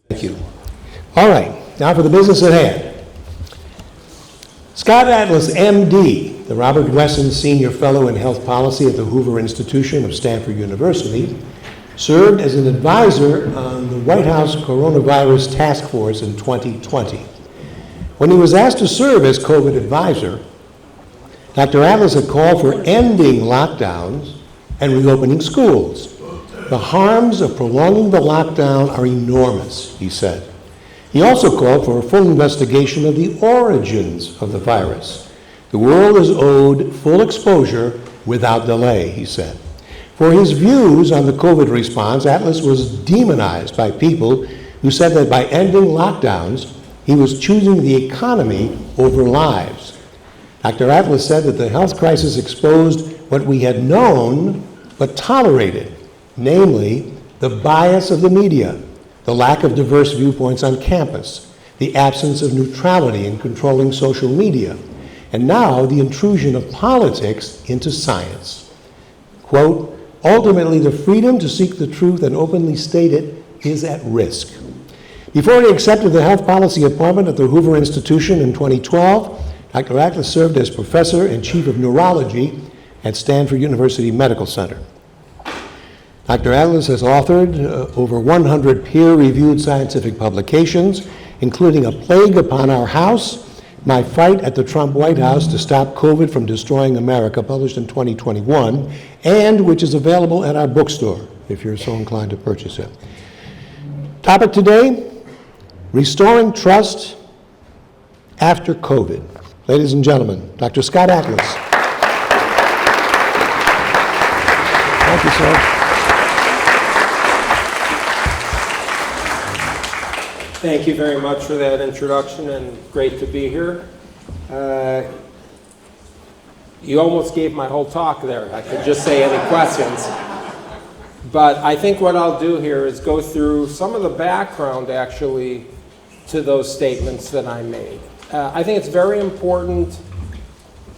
Thank you. All right, now for the business at hand. Scott Atlas, MD, the Robert Wesson Senior Fellow in Health Policy at the Hoover Institution of Stanford University, served as an advisor on the White House Coronavirus Task Force in 2020. When he was asked to serve as COVID advisor, Dr. Atlas had called for ending lockdowns and reopening schools. The harms of prolonging the lockdown are enormous, he said. He also called for a full investigation of the origins of the virus. The world is owed full exposure without delay, he said. For his views on the COVID response, Atlas was demonized by people who said that by ending lockdowns, he was choosing the economy over lives. Dr. Atlas said that the health crisis exposed what we had known but tolerated, namely the bias of the media, the lack of diverse viewpoints on campus, the absence of neutrality in controlling social media, and now the intrusion of politics into science. Quote, ultimately, the freedom to seek the truth and openly state it is at risk. Before he accepted the health policy appointment at the Hoover Institution in 2012, Dr. Atlas served as professor and chief of neurology at Stanford University Medical Center. Dr. Atlas has authored over 100 peer-reviewed scientific publications, including A Plague Upon Our House, My Fight at the Trump White House to Stop COVID from Destroying America, published in 2021, and which is available at our bookstore, if you're so inclined to purchase it. Topic today, restoring trust after COVID. Ladies and gentlemen, Dr. Scott Atlas. Thank you, sir. Thank you very much for that introduction, and great to be here. You almost gave my whole talk there. I could just say any questions. But I think what I'll do here is go through some of the background, actually, to those statements that I made. I think it's very important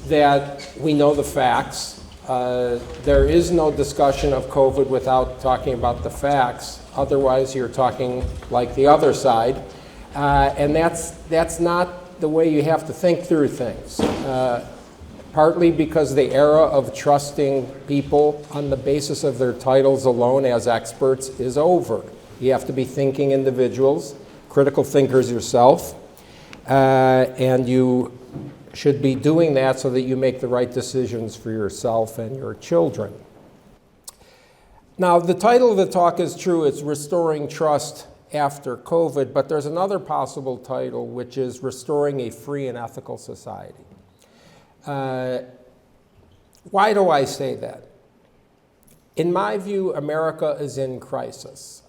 that we know the facts. There is no discussion of COVID without talking about the facts. Otherwise, you're talking like the other side. And that's not the way you have to think through things. Partly because the era of trusting people on the basis of their titles alone as experts is over. You have to be thinking individuals, critical thinkers yourself, and you should be doing that so that you make the right decisions for yourself and your children. Now, the title of the talk is true. It's Restoring Trust After COVID, but there's another possible title, which is Restoring a Free and Ethical Society. Why do I say that? In my view, America is in crisis.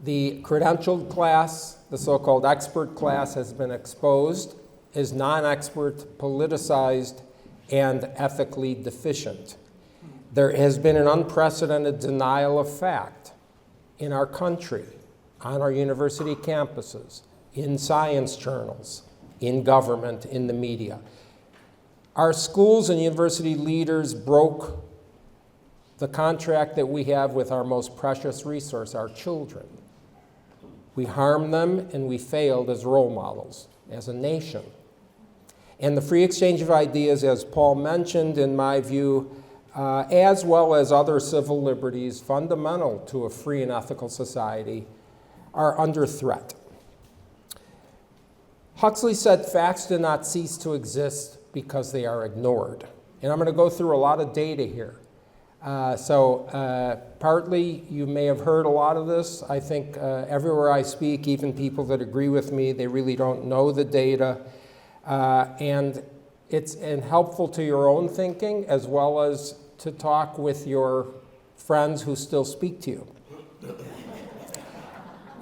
The credentialed class, the so-called expert class, has been exposed as non-expert, politicized, and ethically deficient. There has been an unprecedented denial of fact in our country, on our university campuses, in science journals, in government, in the media. Our schools and university leaders broke the contract that we have with our most precious resource, our children. We harmed them and we failed as role models, as a nation. And the free exchange of ideas, as Paul mentioned, in my view, as well as other civil liberties fundamental to a free and ethical society, are under threat. Huxley said facts do not cease to exist because they are ignored. And I'm going to go through a lot of data here. Partly you may have heard a lot of this. I think everywhere I speak, even people that agree with me, they really don't know the data. And it's helpful to your own thinking as well as to talk with your friends who still speak to you.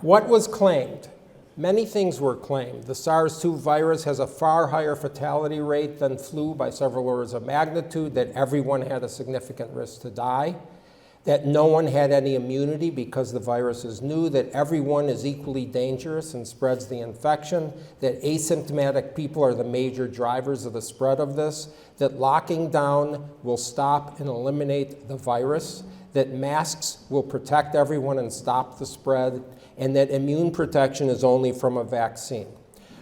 What was claimed? Many things were claimed. The SARS-2 virus has a far higher fatality rate than flu by several orders of magnitude, that everyone had a significant risk to die, that no one had any immunity because the virus is new, that everyone is equally dangerous and spreads the infection, that asymptomatic people are the major drivers of the spread of this, that locking down will stop and eliminate the virus, that masks will protect everyone and stop the spread, and that immune protection is only from a vaccine.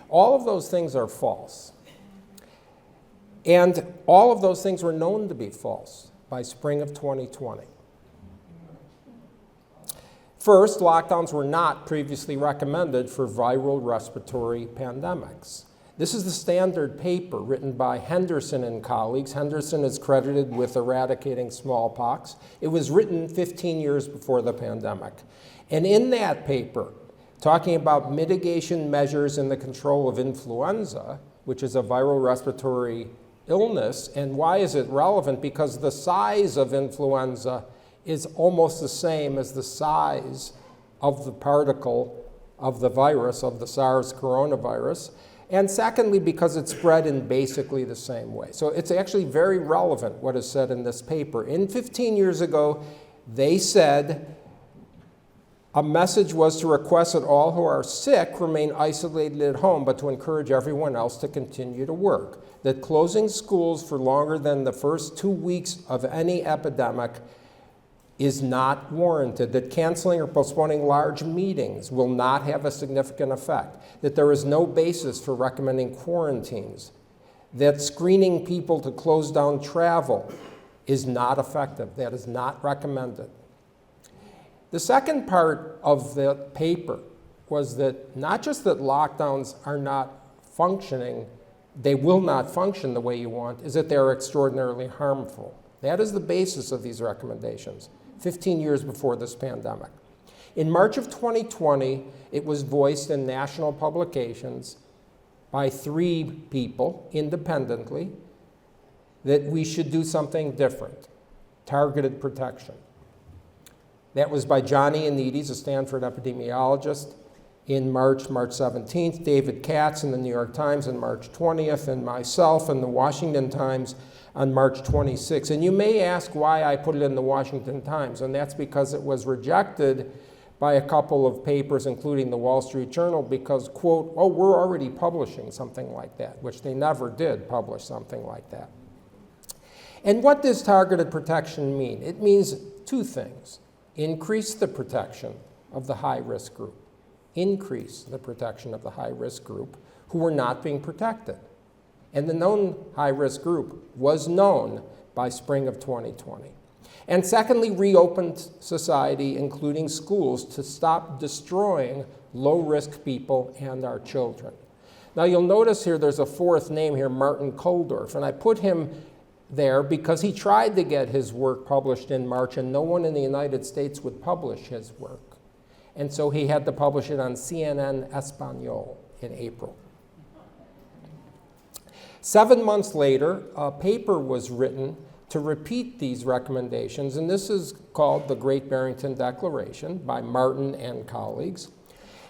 All of those things are false. And all of those things were known to be false by spring of 2020. First, lockdowns were not previously recommended for viral respiratory pandemics. This is the standard paper written by Henderson and colleagues. Henderson is credited with eradicating smallpox. It was written 15 years before the pandemic. And in that paper, talking about mitigation measures in the control of influenza, which is a viral respiratory illness, and why is it relevant? Because the size of influenza is almost the same as the size of the particle of the virus, of the SARS coronavirus. And secondly, because it's spread in basically the same way. So it's actually very relevant what is said in this paper. 15 years ago, they said a message was to request that all who are sick remain isolated at home, but to encourage everyone else to continue to work. That closing schools for longer than the first 2 weeks of any epidemic is not warranted, that canceling or postponing large meetings will not have a significant effect, that there is no basis for recommending quarantines, that screening people to close down travel is not effective, that is not recommended. The second part of the paper was that not just that lockdowns are not functioning, they will not function the way you want, is that they are extraordinarily harmful. That is the basis of these recommendations. 15 years before this pandemic. In March of 2020, it was voiced in national publications by 3 people independently that we should do something different, targeted protection. That was by Johnny Anides, a Stanford epidemiologist, in March 17th, David Katz in the New York Times on March 20th, and myself in the Washington Times on March 26th. And you may ask why I put it in the Washington Times, and that's because it was rejected by a couple of papers, including the Wall Street Journal, because, quote, oh, we're already publishing something like that, which they never did publish something like that. And what does targeted protection mean? It means 2 things. Increase the protection of the high-risk group. Increase the protection of the high-risk group who were not being protected. And the known high-risk group was known by spring of 2020. And secondly, reopened society, including schools, to stop destroying low-risk people and our children. Now you'll notice here there's a 4th name here, Martin Kulldorff, and I put him there because he tried to get his work published in March, and no one in the United States would publish his work. And so he had to publish it on CNN Espanol in April. 7 months later, a paper was written to repeat these recommendations, and this is called the Great Barrington Declaration by Martin and colleagues.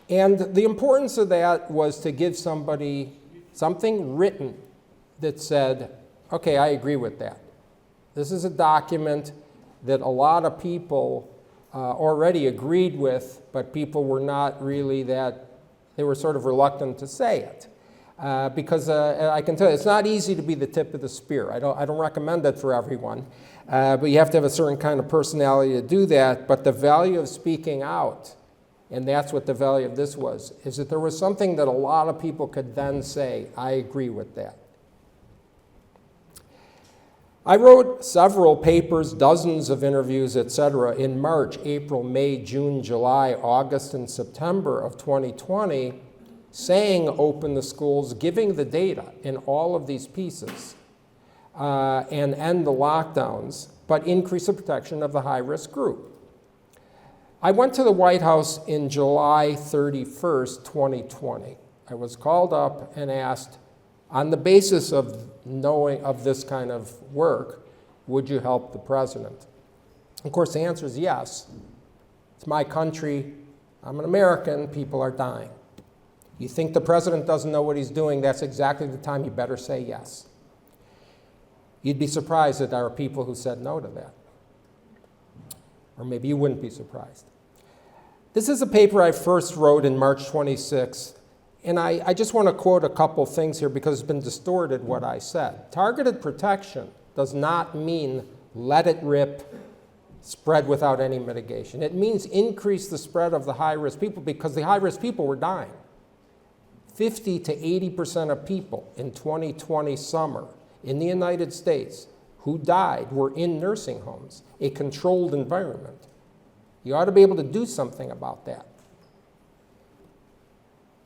And the importance of that was to give somebody something written that said, okay, I agree with that. This is a document that a lot of people already agreed with, but people were not really they were sort of reluctant to say it. Because I can tell you, it's not easy to be the tip of the spear. I don't recommend it for everyone, but you have to have a certain kind of personality to do that. But the value of speaking out, and that's what the value of this was, is that there was something that a lot of people could then say, I agree with that. I wrote several papers, dozens of interviews, etc., in March, April, May, June, July, August, and September of 2020, saying open the schools, giving the data in all of these pieces, and end the lockdowns, but increase the protection of the high-risk group. I went to the White House in July 31st, 2020. I was called up and asked, on the basis of knowing of this kind of work, would you help the president? Of course, the answer is yes. It's my country. I'm an American. People are dying. You think the president doesn't know what he's doing, that's exactly the time you better say yes. You'd be surprised that there are people who said no to that. Or maybe you wouldn't be surprised. This is a paper I first wrote in March 26th, and I just want to quote a couple things here because it's been distorted what I said. Targeted protection does not mean let it rip, spread without any mitigation. It means increase the spread of the high-risk people because the high-risk people were dying. 50 to 80% of people in 2020 summer in the United States who died were in nursing homes, a controlled environment. You ought to be able to do something about that.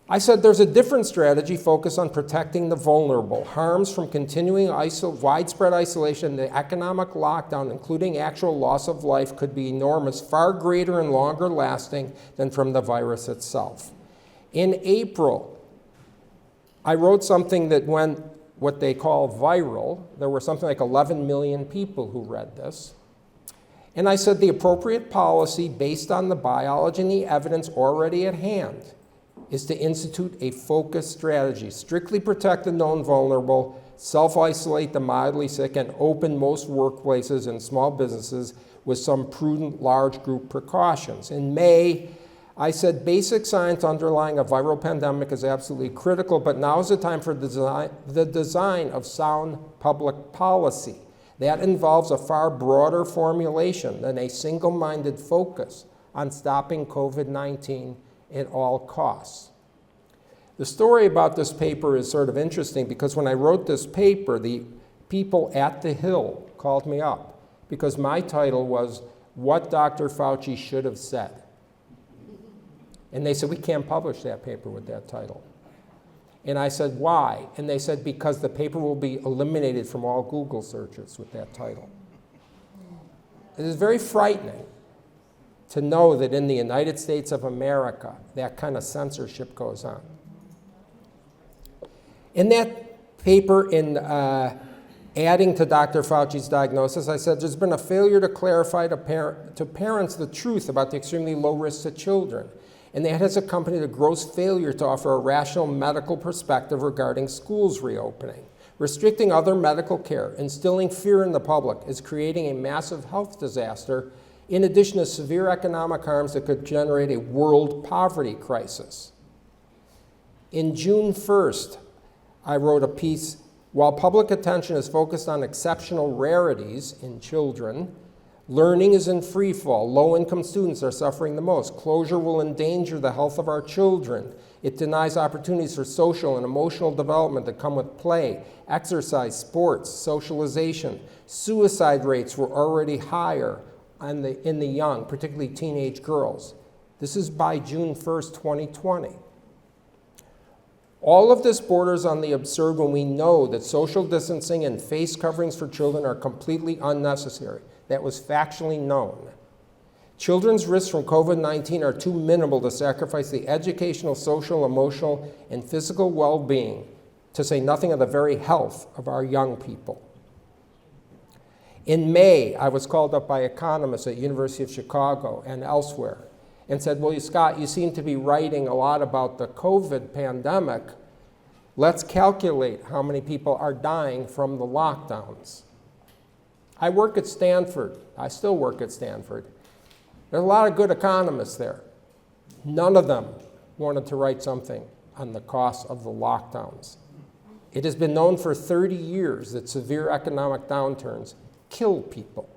I said there's a different strategy focused on protecting the vulnerable. Harms from continuing widespread isolation, the economic lockdown, including actual loss of life, could be enormous, far greater and longer lasting than from the virus itself. In April, I wrote something that went what they call viral. There were something like 11 million people who read this. And I said the appropriate policy based on the biology and the evidence already at hand is to institute a focused strategy, strictly protect the known vulnerable, self-isolate the mildly sick, and open most workplaces and small businesses with some prudent large group precautions. In May, I said basic science underlying a viral pandemic is absolutely critical, but now is the time for the design of sound public policy. That involves a far broader formulation than a single-minded focus on stopping COVID-19 at all costs. The story about this paper is sort of interesting because when I wrote this paper, the people at the Hill called me up because my title was What Dr. Fauci Should Have Said. And they said, we can't publish that paper with that title. And I said, why? And they said, because the paper will be eliminated from all Google searches with that title. It is very frightening to know that in the United States of America, that kind of censorship goes on. In that paper, in adding to Dr. Fauci's diagnosis, I said there's been a failure to clarify to parents the truth about the extremely low risk to children. And that has accompanied a gross failure to offer a rational medical perspective regarding schools reopening. Restricting other medical care, instilling fear in the public is creating a massive health disaster, in addition to severe economic harms that could generate a world poverty crisis. In June 1st, I wrote a piece, while public attention is focused on exceptional rarities in children, learning is in free fall. Low-income students are suffering the most. Closure will endanger the health of our children. It denies opportunities for social and emotional development that come with play, exercise, sports, socialization. Suicide rates were already higher in the young, particularly teenage girls. This is by June 1st, 2020. All of this borders on the absurd when we know that social distancing and face coverings for children are completely unnecessary. That was factually known. Children's risks from COVID-19 are too minimal to sacrifice the educational, social, emotional, and physical well-being, to say nothing of the very health of our young people. In May, I was called up by economists at University of Chicago and elsewhere and said, well, Scott, you seem to be writing a lot about the COVID pandemic. Let's calculate how many people are dying from the lockdowns. I work at Stanford. I still work at Stanford. There's a lot of good economists there. None of them wanted to write something on the cost of the lockdowns. It has been known for 30 years that severe economic downturns kill people.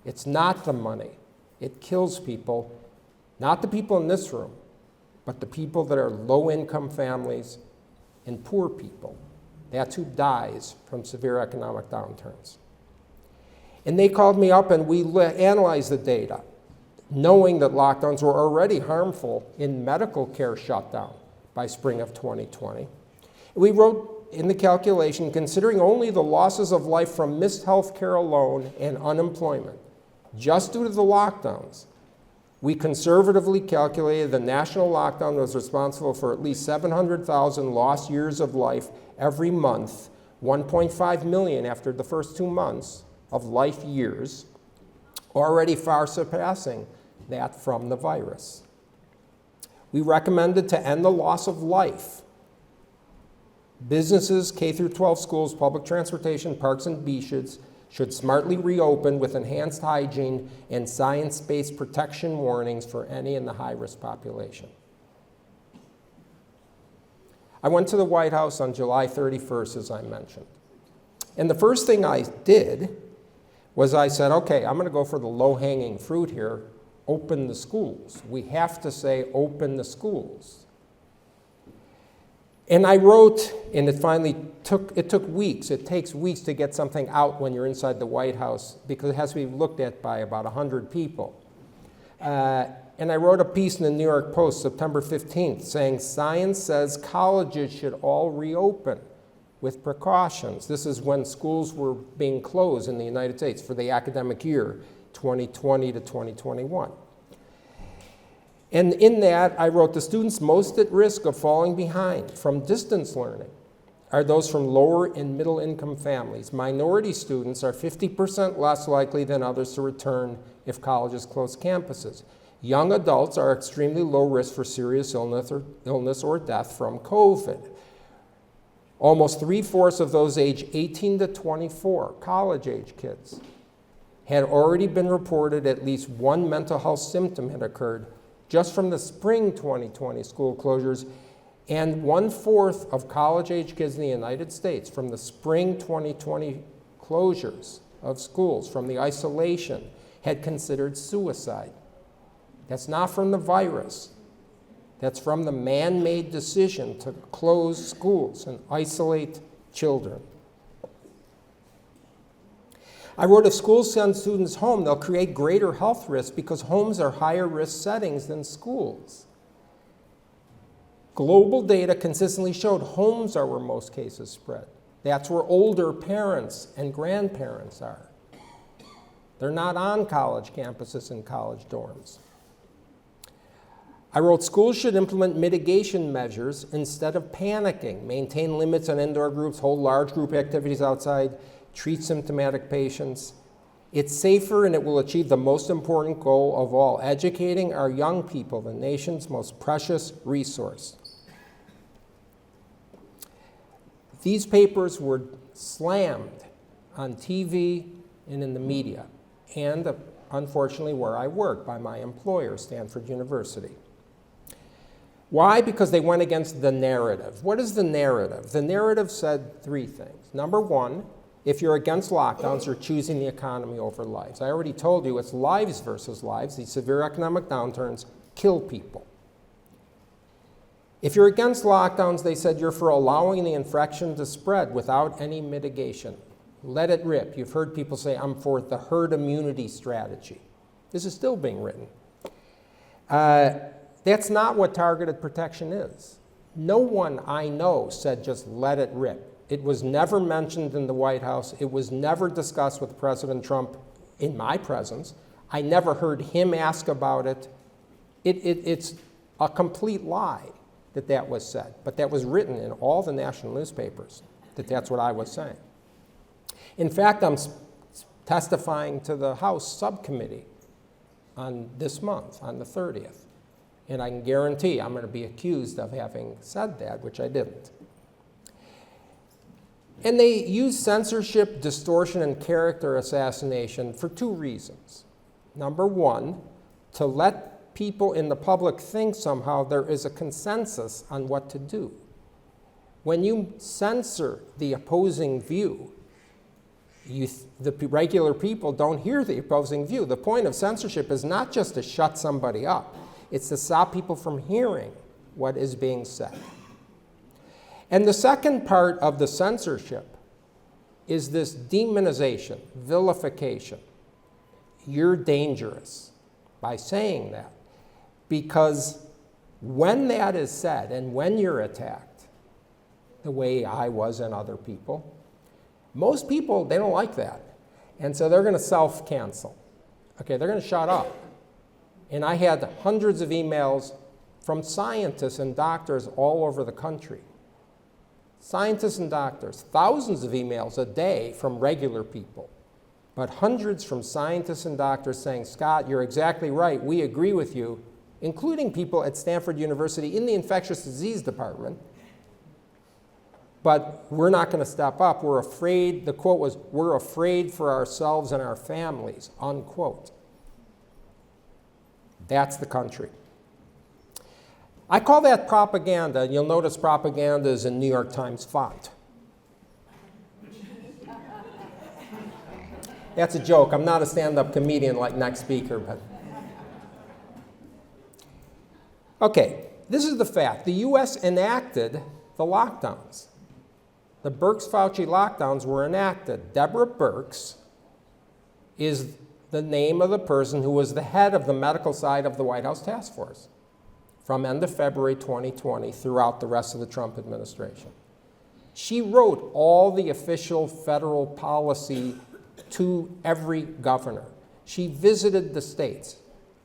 It's not the money. It kills people, not the people in this room, but the people that are low-income families and poor people. That's who dies from severe economic downturns. And they called me up and we analyzed the data, knowing that lockdowns were already harmful in medical care shutdown by spring of 2020. We wrote in the calculation, considering only the losses of life from missed health care alone and unemployment, just due to the lockdowns, we conservatively calculated the national lockdown was responsible for at least 700,000 lost years of life every month, 1.5 million after the first 2 months of life years, already far surpassing that from the virus. We recommended to end the loss of life. Businesses, K-12 schools, public transportation, parks and beaches should smartly reopen with enhanced hygiene and science-based protection warnings for any in the high-risk population. I went to the White House on July 31st, as I mentioned. And the first thing I did was I said, okay, I'm going to go for the low-hanging fruit here, open the schools. We have to say open the schools. And I wrote, and it took weeks. It takes weeks to get something out when you're inside the White House because it has to be looked at by about 100 people. And I wrote a piece in the New York Post, September 15th, saying science says colleges should all reopen with precautions. This is when schools were being closed in the United States for the academic year 2020 to 2021. And in that, I wrote, the students most at risk of falling behind from distance learning are those from lower and middle income families. Minority students are 50% less likely than others to return if colleges close campuses. Young adults are extremely low risk for serious illness or death from COVID. Almost 3/4 of those aged 18 to 24, college-age kids, had already been reported at least one mental health symptom had occurred just from the spring 2020 school closures, and 1/4 of college-age kids in the United States from the spring 2020 closures of schools, from the isolation, had considered suicide. That's not from the virus. That's from the man-made decision to close schools and isolate children. I wrote, if schools send students home, they'll create greater health risks because homes are higher risk settings than schools. Global data consistently showed homes are where most cases spread. That's where older parents and grandparents are. They're not on college campuses and college dorms. I wrote, schools should implement mitigation measures instead of panicking, maintain limits on indoor groups, hold large group activities outside, treat symptomatic patients. It's safer and it will achieve the most important goal of all, educating our young people, the nation's most precious resource. These papers were slammed on TV and in the media, and unfortunately where I work, by my employer, Stanford University. Why? Because they went against the narrative. What is the narrative? The narrative said three things. Number one, if you're against lockdowns, you're choosing the economy over lives. I already told you it's lives versus lives. These severe economic downturns kill people. If you're against lockdowns, they said you're for allowing the infection to spread without any mitigation. Let it rip. You've heard people say, I'm for the herd immunity strategy. This is still being written. That's not what targeted protection is. No one I know said just let it rip. It was never mentioned in the White House. It was never discussed with President Trump in my presence. I never heard him ask about it. It's a complete lie that was said, but that was written in all the national newspapers, that's what I was saying. In fact, I'm testifying to the House subcommittee on this month, on the 30th. And I can guarantee I'm going to be accused of having said that, which I didn't. And they use censorship, distortion, and character assassination for two reasons. Number one, to let people in the public think somehow there is a consensus on what to do. When you censor the opposing view, the regular people don't hear the opposing view. The point of censorship is not just to shut somebody up. It's to stop people from hearing what is being said. And the second part of the censorship is this demonization, vilification. You're dangerous by saying that. Because when that is said and when you're attacked, the way I was and other people, most people, they don't like that. And so they're going to self-cancel. Okay, they're going to shut up. And I had hundreds of emails from scientists and doctors all over the country. Scientists and doctors, thousands of emails a day from regular people, but hundreds from scientists and doctors saying, Scott, you're exactly right, we agree with you, including people at Stanford University in the infectious disease department, but we're not going to step up. We're afraid, the quote was, we're afraid for ourselves and our families, unquote. That's the country. I call that propaganda. You'll notice propaganda is in New York Times font. That's a joke. I'm not a stand-up comedian like next speaker, but. Okay, this is the fact. The US enacted the lockdowns. The Birx-Fauci lockdowns were enacted. Deborah Birx is the name of the person who was the head of the medical side of the White House task force from end of February 2020 throughout the rest of the Trump administration. She wrote all the official federal policy to every governor. She visited the states,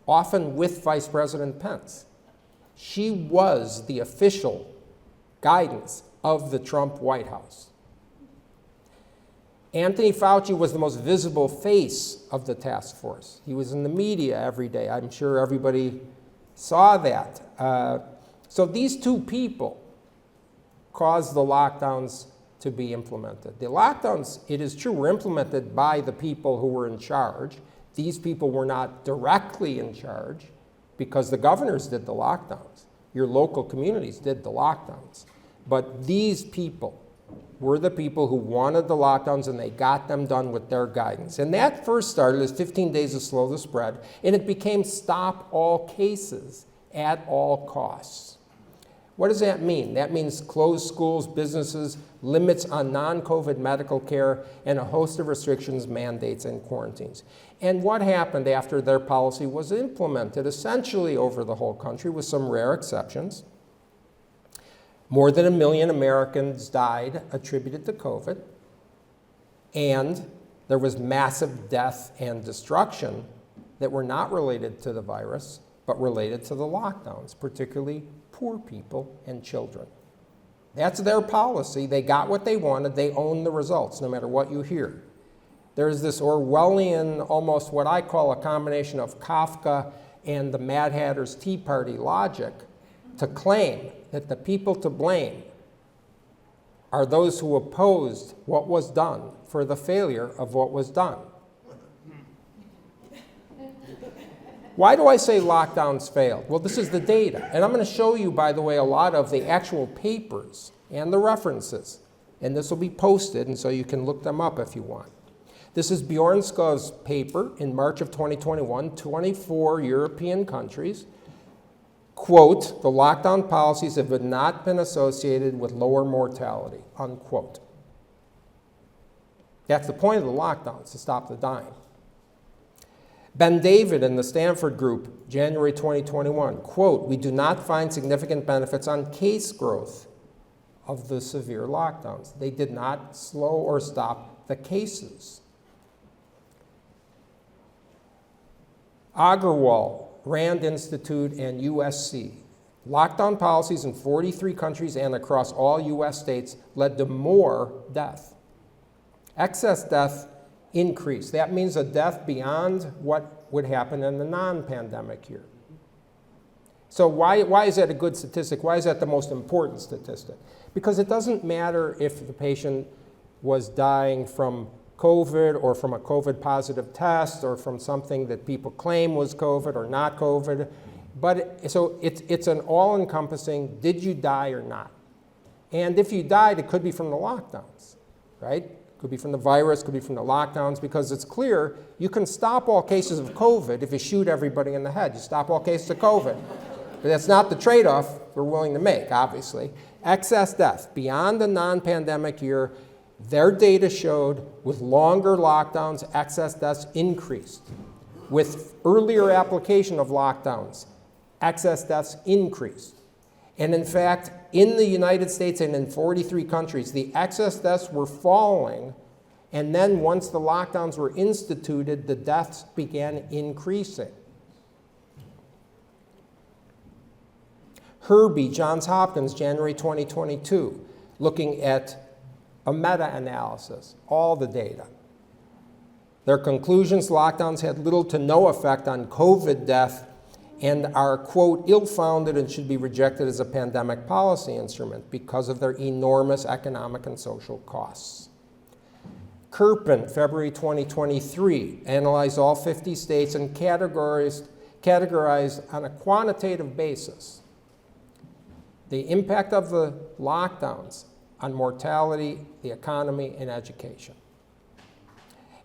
often with Vice President Pence. She was the official guidance of the Trump White House. Anthony Fauci was the most visible face of the task force. He was in the media every day. I'm sure everybody saw that. So these two people caused the lockdowns to be implemented. The lockdowns, it is true, were implemented by the people who were in charge. These people were not directly in charge because the governors did the lockdowns. Your local communities did the lockdowns. But these people were the people who wanted the lockdowns, and they got them done with their guidance. And that first started as 15 days to slow the spread, and it became stop all cases at all costs. What does that mean? That means closed schools, businesses, limits on non-COVID medical care, and a host of restrictions, mandates, and quarantines. And what happened after their policy was implemented, essentially over the whole country, with some rare exceptions? More than 1 million Americans died attributed to COVID, and there was massive death and destruction that were not related to the virus, but related to the lockdowns, particularly poor people and children. That's their policy. They got what they wanted. They own the results, no matter what you hear. There's this Orwellian, almost what I call a combination of Kafka and the Mad Hatter's Tea Party logic to claim that the people to blame are those who opposed what was done for the failure of what was done. Why do I say lockdowns failed? Well, this is the data. And I'm going to show you, by the way, a lot of the actual papers and the references. And this will be posted, and so you can look them up if you want. This is Bjorn Skå's paper in March of 2021, 24 European countries. Quote, the lockdown policies have not been associated with lower mortality, unquote. That's the point of the lockdowns, to stop the dying. Ben David in the Stanford group, January 2021, quote, we do not find significant benefits on case growth of the severe lockdowns. They did not slow or stop the cases. Agarwal, Rand Institute, and USC. Lockdown policies in 43 countries and across all US states led to more death. Excess death increased. That means a death beyond what would happen in the non-pandemic year. So why is that a good statistic? Why is that the most important statistic? Because it doesn't matter if the patient was dying from COVID or from a COVID positive test or from something that people claim was COVID or not COVID. But so it's an all-encompassing, did you die or not? And if you died, it could be from the lockdowns, right? Could be from the virus, could be from the lockdowns, because it's clear you can stop all cases of COVID if you shoot everybody in the head. You stop all cases of COVID. But that's not the trade-off we're willing to make, obviously. Excess death beyond the non-pandemic year, their data showed with longer lockdowns, excess deaths increased. With earlier application of lockdowns, excess deaths increased. And in fact, in the United States and in 43 countries, the excess deaths were falling, and then once the lockdowns were instituted, the deaths began increasing. Herbie, Johns Hopkins, January 2022, looking at a meta-analysis, all the data. Their conclusions, lockdowns had little to no effect on COVID death and are, quote, ill-founded and should be rejected as a pandemic policy instrument because of their enormous economic and social costs. Kirpin, February 2023, analyzed all 50 states and categorized on a quantitative basis the impact of the lockdowns on mortality, the economy, and education.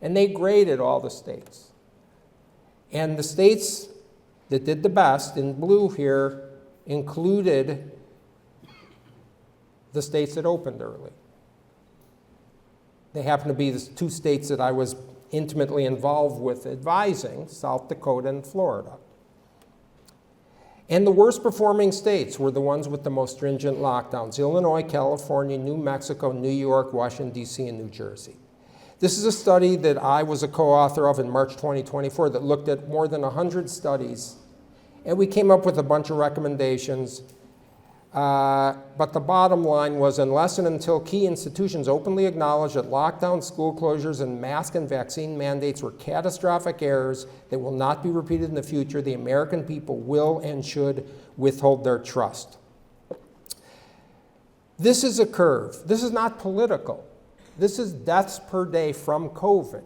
And they graded all the states. And the states that did the best, in blue here, included the states that opened early. They happen to be the two states that I was intimately involved with advising, South Dakota and Florida. And the worst performing states were the ones with the most stringent lockdowns: Illinois, California, New Mexico, New York, Washington, D.C., and New Jersey. This is a study that I was a co-author of in March 2024 that looked at more than 100 studies, and we came up with a bunch of recommendations. But the bottom line was, unless and until key institutions openly acknowledge that lockdowns, school closures, and mask and vaccine mandates were catastrophic errors that will not be repeated in the future, the American people will and should withhold their trust. This is a curve. This is not political. This is deaths per day from COVID.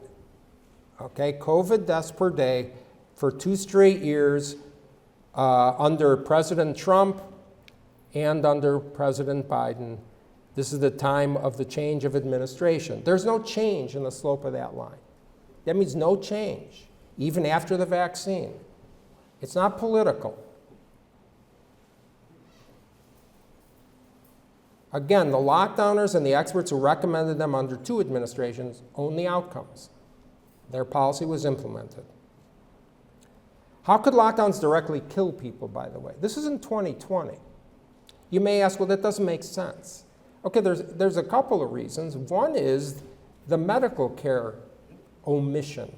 Okay, COVID deaths per day for 2 straight years under President Trump and under President Biden. This is the time of the change of administration. There's no change in the slope of that line. That means no change, even after the vaccine. It's not political. Again, the lockdowners and the experts who recommended them under 2 administrations own the outcomes. Their policy was implemented. How could lockdowns directly kill people, by the way? This is in 2020. You may ask, well, that doesn't make sense. Okay, there's a couple of reasons. One is the medical care omission,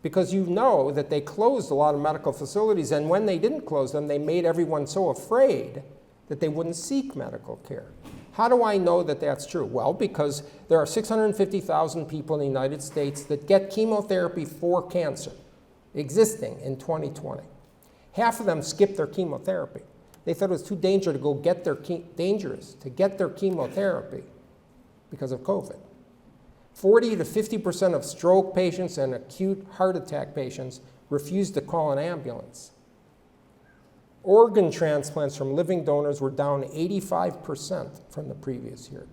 because you know that they closed a lot of medical facilities, and when they didn't close them, they made everyone so afraid that they wouldn't seek medical care. How do I know that that's true? Well, because there are 650,000 people in the United States that get chemotherapy for cancer, existing in 2020. Half of them skipped their chemotherapy. They thought it was too dangerous to get their chemotherapy because of COVID. 40 to 50% of stroke patients and acute heart attack patients refused to call an ambulance. Organ transplants from living donors were down 85% from the previous year.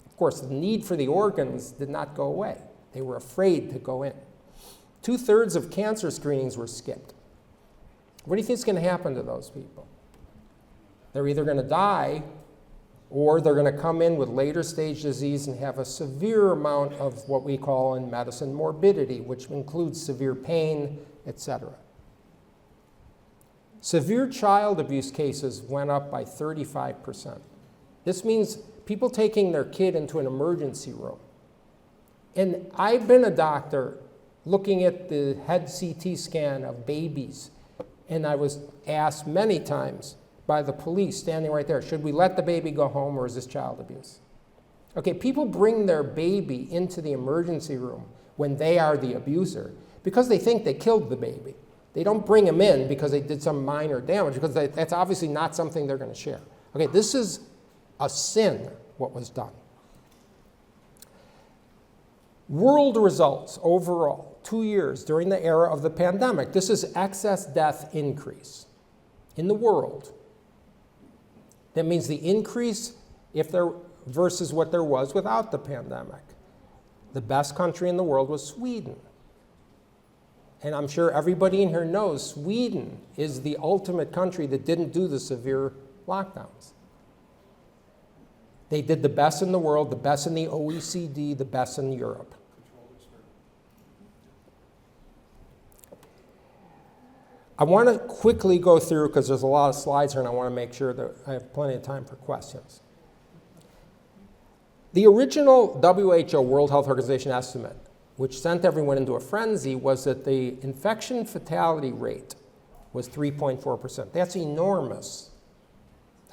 Of course, the need for the organs did not go away. They were afraid to go in. 2/3 of cancer screenings were skipped. What do you think is going to happen to those people? They're either going to die, or they're going to come in with later stage disease and have a severe amount of what we call in medicine morbidity, which includes severe pain, etc. Severe child abuse cases went up by 35%. This means people taking their kid into an emergency room. And I've been a doctor looking at the head CT scan of babies, and I was asked many times by the police standing right there, should we let the baby go home, or is this child abuse? Okay, people bring their baby into the emergency room when they are the abuser because they think they killed the baby. They don't bring him in because they did some minor damage, because that's obviously not something they're going to share. Okay, this is a sin, what was done. World results overall, 2 years during the era of the pandemic. This is excess death increase in the world. That means the increase versus what there was without the pandemic. The best country in the world was Sweden. And I'm sure everybody in here knows Sweden is the ultimate country that didn't do the severe lockdowns. They did the best in the world, the best in the OECD, the best in Europe. I want to quickly go through, because there's a lot of slides here, and I want to make sure that I have plenty of time for questions. The original WHO, World Health Organization estimate, which sent everyone into a frenzy, was that the infection fatality rate was 3.4%. That's enormous.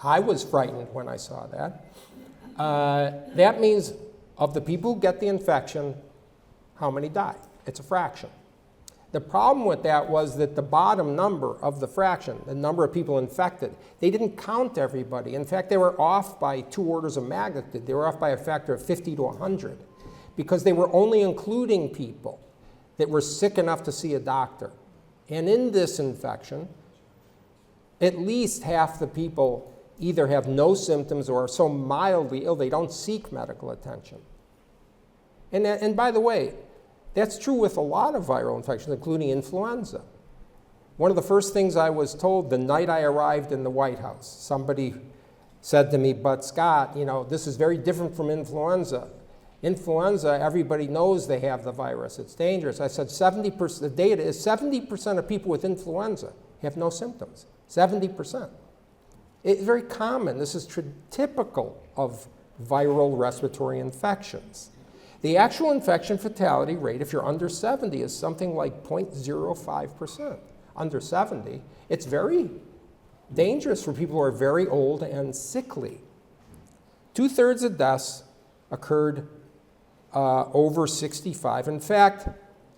I was frightened when I saw that. That means of the people who get the infection, how many die? It's a fraction. The problem with that was that the bottom number of the fraction, the number of people infected, they didn't count everybody. In fact, they were off by 2 orders of magnitude. They were off by a factor of 50 to 100 because they were only including people that were sick enough to see a doctor. And in this infection, at least half the people either have no symptoms or are so mildly ill they don't seek medical attention. And by the way, That's true with a lot of viral infections, including influenza. One of the first things I was told the night I arrived in the White House, somebody said to me, but Scott, this is very different from influenza. Influenza, everybody knows they have the virus. It's dangerous. I said 70%, the data is 70% of people with influenza have no symptoms. 70%. It's very common. This is typical of viral respiratory infections. The actual infection fatality rate, if you're under 70, is something like 0.05%. Under 70, it's very dangerous for people who are very old and sickly. 2/3 of deaths occurred over 65. In fact,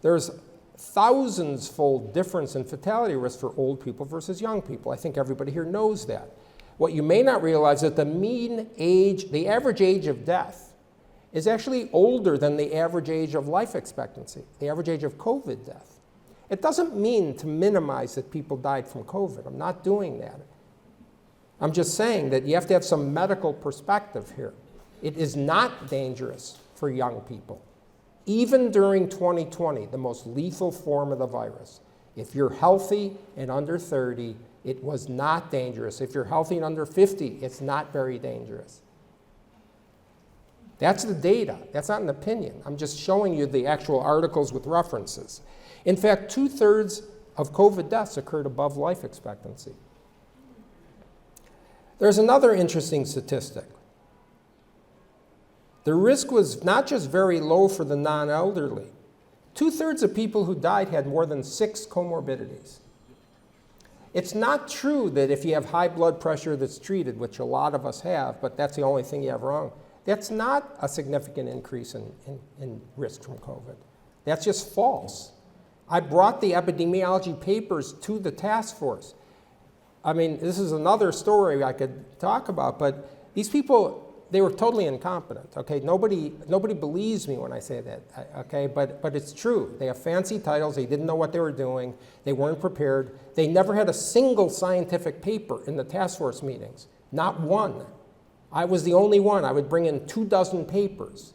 there's thousands-fold difference in fatality risk for old people versus young people. I think everybody here knows that. What you may not realize is that the average age of death is actually older than the average age of life expectancy, the average age of COVID death. It doesn't mean to minimize that people died from COVID. I'm not doing that. I'm just saying that you have to have some medical perspective here. It is not dangerous for young people. Even during 2020, the most lethal form of the virus, if you're healthy and under 30, it was not dangerous. If you're healthy and under 50, it's not very dangerous. That's the data. That's not an opinion. I'm just showing you the actual articles with references. In fact, 2/3 of COVID deaths occurred above life expectancy. There's another interesting statistic. The risk was not just very low for the non-elderly. 2/3 of people who died had more than 6 comorbidities. It's not true that if you have high blood pressure that's treated, which a lot of us have, but that's the only thing you have wrong, that's not a significant increase in risk from COVID. That's just false. I brought the epidemiology papers to the task force. I mean, this is another story I could talk about, but these people, they were totally incompetent, okay? Nobody believes me when I say that, okay? But it's true. They have fancy titles. They didn't know what they were doing. They weren't prepared. They never had a single scientific paper in the task force meetings, not one. I was the only one. I would bring in 24 papers.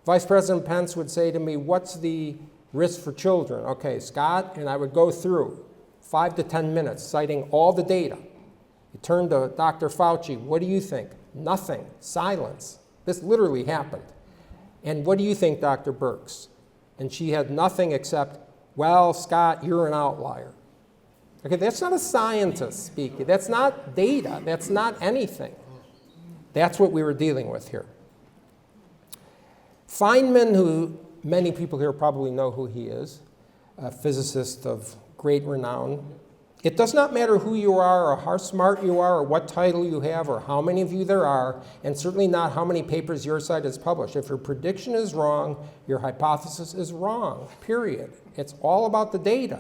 Vice President Pence would say to me, what's the risk for children? Okay, Scott, and I would go through 5 to 10 minutes citing all the data. You turn to Dr. Fauci, what do you think? Nothing, silence. This literally happened. And what do you think, Dr. Birx? And she had nothing except, well, Scott, you're an outlier. Okay, that's not a scientist speaking. That's not data. That's not anything. That's what we were dealing with here. Feynman, who many people here probably know who he is, a physicist of great renown. It does not matter who you are or how smart you are or what title you have or how many of you there are, and certainly not how many papers your site has published. If your prediction is wrong, your hypothesis is wrong, period. It's all about the data.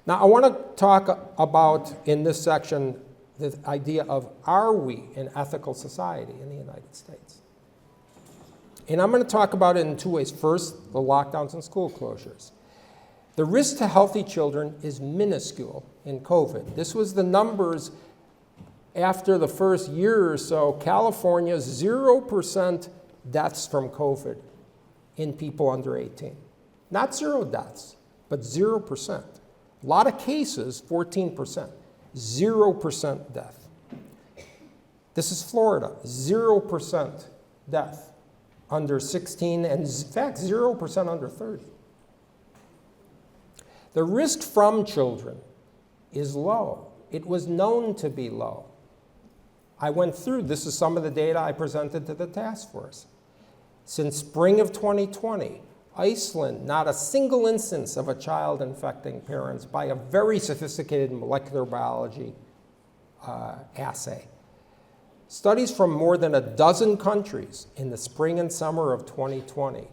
Now, I want to talk about, in this section, the idea of, are we an ethical society in the United States? And I'm going to talk about it in 2 ways. First, the lockdowns and school closures. The risk to healthy children is minuscule in COVID. This was the numbers after the first year or so. California, 0% deaths from COVID in people under 18. Not 0 deaths, but 0%. A lot of cases, 14%. 0% death. This is Florida, 0% death under 16, and in fact, 0% under 30. The risk from children is low. It was known to be low. I went through, this is some of the data I presented to the task force. Since spring of 2020, Iceland, not a single instance of a child infecting parents by a very sophisticated molecular biology assay. Studies from more than a dozen countries in the spring and summer of 2020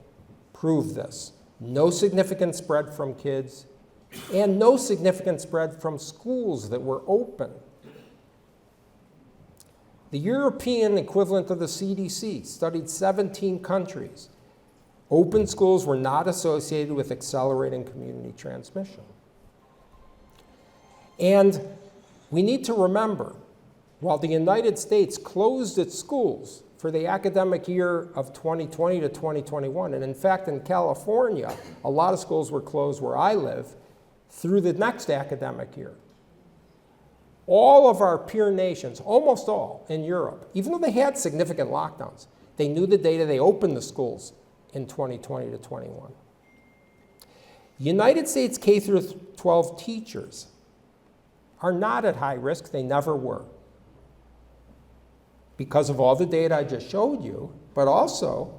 prove this. No significant spread from kids, and no significant spread from schools that were open. The European equivalent of the CDC studied 17 countries. Open schools were not associated with accelerating community transmission. And we need to remember, while the United States closed its schools for the academic year of 2020 to 2021. And in fact, in California, a lot of schools were closed where I live through the next academic year. All of our peer nations, almost all in Europe, even though they had significant lockdowns, they knew the data, they opened the schools in 2020 to 21. United States K through 12 teachers are not at high risk, they never were, because of all the data I just showed you, but also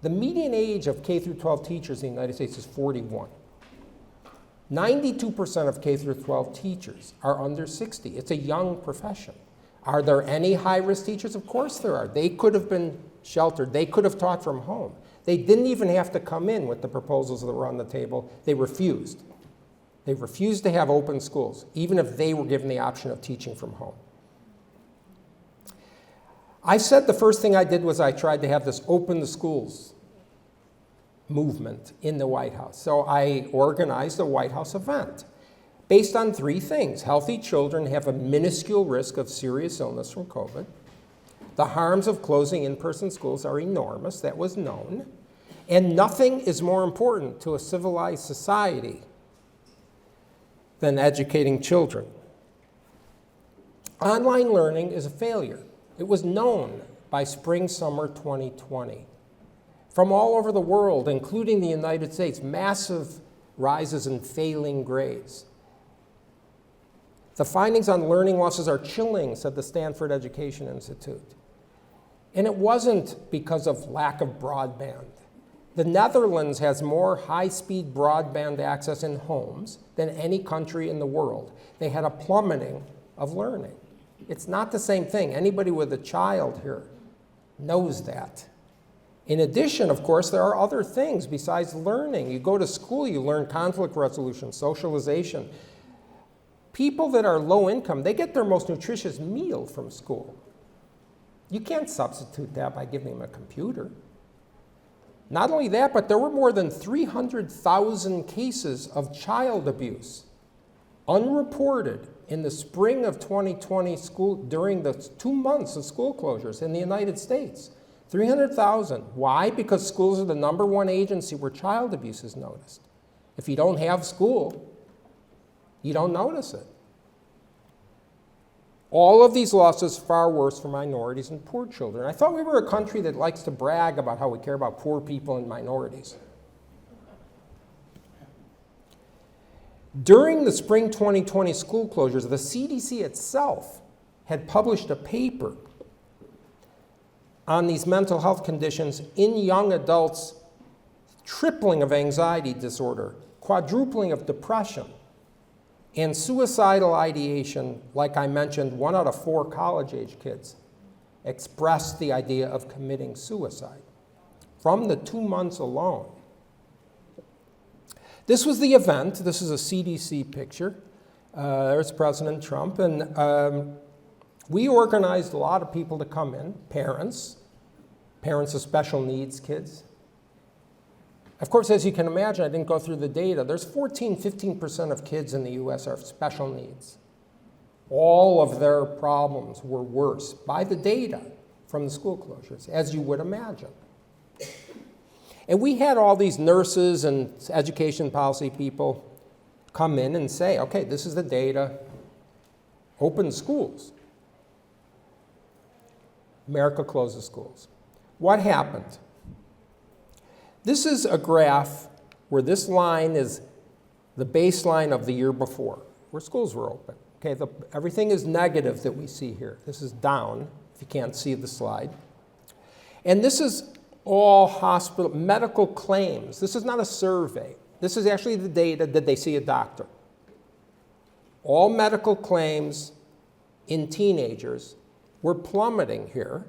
the median age of K through 12 teachers in the United States is 41. 92% of K through 12 teachers are under 60. It's a young profession. Are there any high-risk teachers? Of course there are. They could have been sheltered. They could have taught from home. They didn't even have to come in with the proposals that were on the table. They refused. They refused to have open schools, even if they were given the option of teaching from home. I said the first thing I did was I tried to have this open the schools movement in the White House. So I organized a White House event based on three things. Healthy children have a minuscule risk of serious illness from COVID. The harms of closing in-person schools are enormous. That was known. And nothing is more important to a civilized society than educating children. Online learning is a failure. It was known by spring, summer 2020. From all over the world, including the United States, massive rises in failing grades. The findings on learning losses are chilling, said the Stanford Education Institute. And it wasn't because of lack of broadband. The Netherlands has more high-speed broadband access in homes than any country in the world. They had a plummeting of learning. It's not the same thing. Anybody with a child here knows that. In addition, of course, there are other things besides learning. You go to school, you learn conflict resolution, socialization. People that are low income, they get their most nutritious meal from school. You can't substitute that by giving them a computer. Not only that, but there were more than 300,000 cases of child abuse unreported in the spring of 2020 during the 2 months of school closures in the United States. 300,000. Why? Because schools are the #1 agency where child abuse is noticed. If you don't have school, you don't notice it. All of these losses far worse for minorities and poor children. I thought we were a country that likes to brag about how we care about poor people and minorities. During the spring 2020 school closures, the CDC itself had published a paper on these mental health conditions in young adults, tripling of anxiety disorder, quadrupling of depression, and suicidal ideation. Like I mentioned, 1 out of 4 college-age kids expressed the idea of committing suicide from the 2 months alone. This was the event. This is a CDC picture. There's President Trump. And we organized a lot of people to come in, parents of special needs kids. Of course, as you can imagine, I didn't go through the data. There's 15% of kids in the US are special needs. All of their problems were worse by the data from the school closures, as you would imagine. And we had all these nurses and education policy people come in and say, okay, this is the data, open schools. America closes schools. What happened? This is a graph where this line is the baseline of the year before, where schools were open. Okay, everything is negative that we see here. This is down, if you can't see the slide. And this is all hospital, medical claims. This is not a survey. This is actually the data, did they see a doctor? All medical claims in teenagers were plummeting here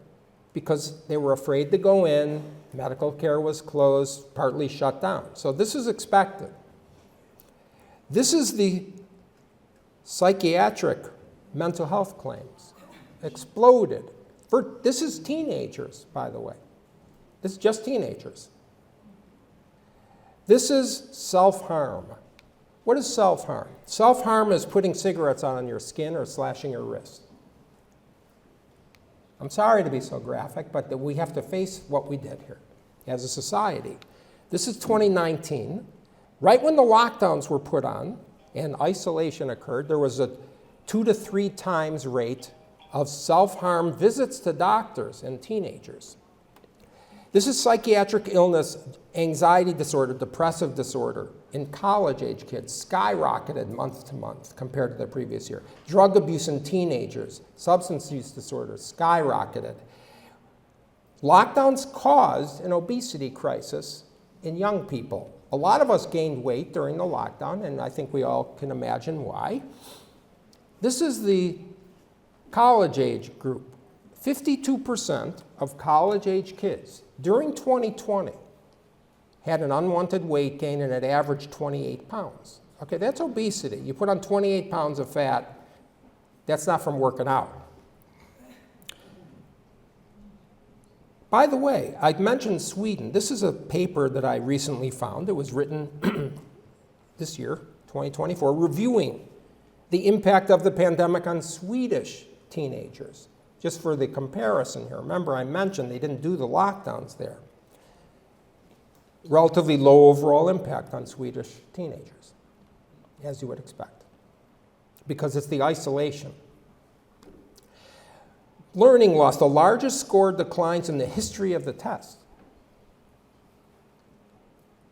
because they were afraid to go in, medical care was closed, partly shut down. So this is expected. This is the psychiatric mental health claims. Exploded. This is teenagers, by the way. This is just teenagers. This is self-harm. What is self-harm? Self-harm is putting cigarettes on your skin or slashing your wrist. I'm sorry to be so graphic, but that we have to face what we did here as a society. This is 2019. Right when the lockdowns were put on and isolation occurred, there was a 2 to 3 times rate of self-harm visits to doctors in teenagers. This is psychiatric illness, anxiety disorder, depressive disorder in college-age kids skyrocketed month to month compared to the previous year. Drug abuse in teenagers, substance use disorders skyrocketed. Lockdowns caused an obesity crisis in young people. A lot of us gained weight during the lockdown, and I think we all can imagine why. This is the college-age group. 52% of college-age kids during 2020 had an unwanted weight gain and it averaged 28 pounds. Okay, that's obesity. You put on 28 pounds of fat, that's not from working out. By the way, I mentioned Sweden. This is a paper that I recently found. It was written this year, 2024, reviewing the impact of the pandemic on Swedish teenagers. Just for the comparison here. Remember, I mentioned they didn't do the lockdowns there. Relatively low overall impact on Swedish teenagers, as you would expect, because it's the isolation. Learning loss, the largest score declines in the history of the test.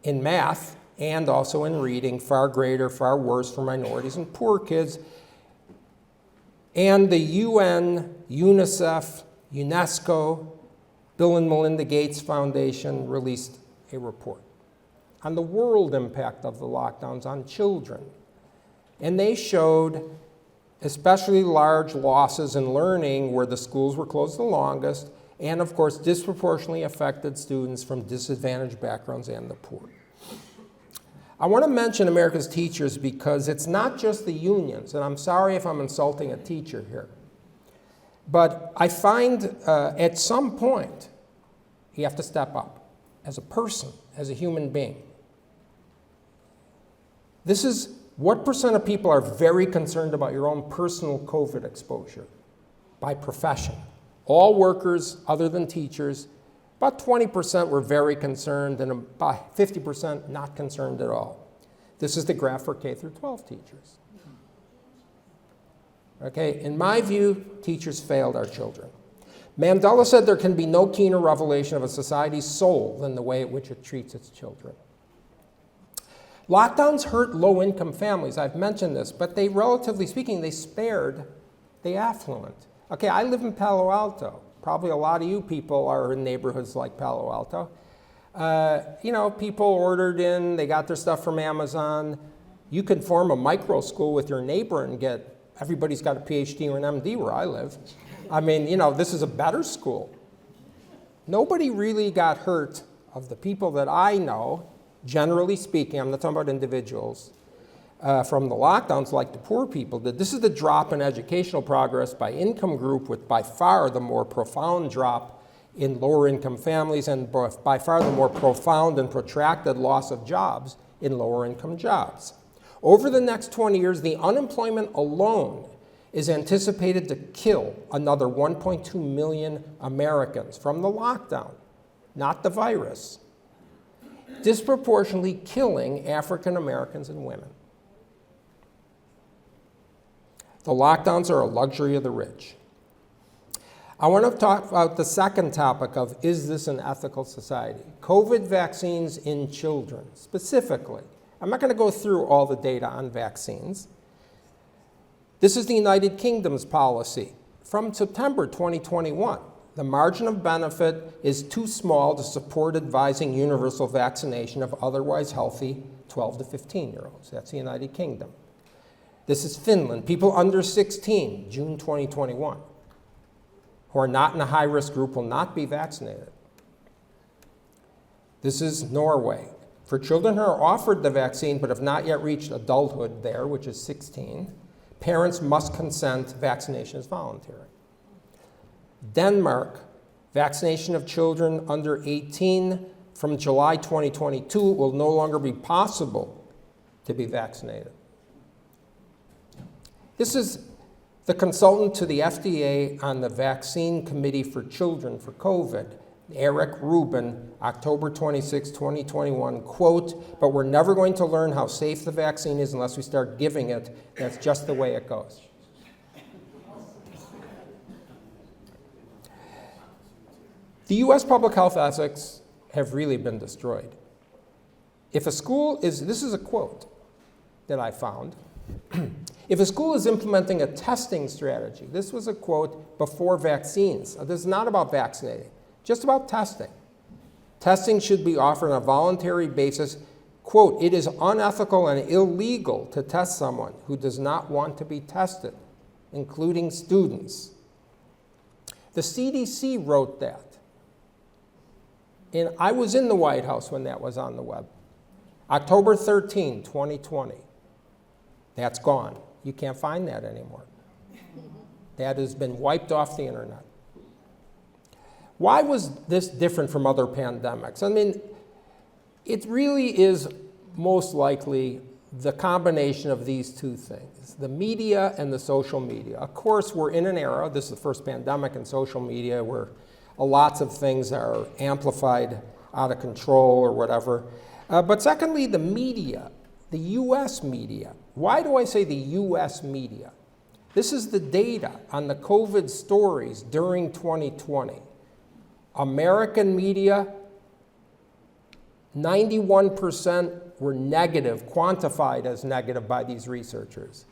In math and also in reading, far greater, far worse for minorities and poor kids. And the UN, UNICEF, UNESCO, Bill and Melinda Gates Foundation released a report on the world impact of the lockdowns on children. And they showed especially large losses in learning where the schools were closed the longest, and of course disproportionately affected students from disadvantaged backgrounds and the poor. I want to mention America's teachers because it's not just the unions, and I'm sorry if I'm insulting a teacher here, but I find at some point you have to step up as a person, as a human being. This is what percent of people are very concerned about your own personal COVID exposure by profession. All workers other than teachers, about 20% were very concerned and about 50% not concerned at all. This is the graph for K through 12 teachers. Okay, in my view, teachers failed our children. Mandela said there can be no keener revelation of a society's soul than the way in which it treats its children. Lockdowns hurt low-income families. I've mentioned this, but they, relatively speaking, they spared the affluent. Okay, I live in Palo Alto. Probably a lot of you people are in neighborhoods like Palo Alto. You know, people ordered in, they got their stuff from Amazon. You can form a micro school with your neighbor and get, everybody's got a PhD or an MD where I live. I mean, you know, this is a better school. Nobody really got hurt of the people that I know, generally speaking, I'm not talking about individuals, from the lockdowns like the poor people did. This is the drop in educational progress by income group with by far the more profound drop in lower income families and by far the more profound and protracted loss of jobs in lower income jobs. Over the next 20 years, the unemployment alone is anticipated to kill another 1.2 million Americans from the lockdown, not the virus, disproportionately killing African Americans and women. The lockdowns are a luxury of the rich. I want to talk about the second topic of, is this an ethical society? COVID vaccines in children, specifically. I'm not going to go through all the data on vaccines. This is the United Kingdom's policy. From September 2021, the margin of benefit is too small to support advising universal vaccination of otherwise healthy 12 to 15-year-olds. That's the United Kingdom. This is Finland. People under 16, June 2021, who are not in a high-risk group will not be vaccinated. This is Norway. For children who are offered the vaccine but have not yet reached adulthood there, which is 16, parents must consent. Vaccination is voluntary. Denmark, vaccination of children under 18 from July 2022 will no longer be possible to be vaccinated. This is the consultant to the FDA on the Vaccine Committee for Children for COVID, Eric Rubin, October 26, 2021, quote, "But we're never going to learn how safe the vaccine is unless we start giving it. That's just the way it goes." The US public health ethics have really been destroyed. If a school is, this is a quote that I found, if a school is implementing a testing strategy, this was a quote before vaccines. This is not about vaccinating, just about testing. Testing should be offered on a voluntary basis. Quote, "It is unethical and illegal to test someone who does not want to be tested, including students." The CDC wrote that. And I was in the White House when that was on the web. October 13, 2020. That's gone. You can't find that anymore. That has been wiped off the internet. Why was this different from other pandemics? I mean, it really is most likely the combination of these two things, the media and the social media. Of course, we're in an era, this is the first pandemic in social media, where lots of things are amplified out of control or whatever. But secondly, the media, the US media. Why do I say the US media? This is the data on the COVID stories during 2020. American media, 91% were negative, quantified as negative by these researchers.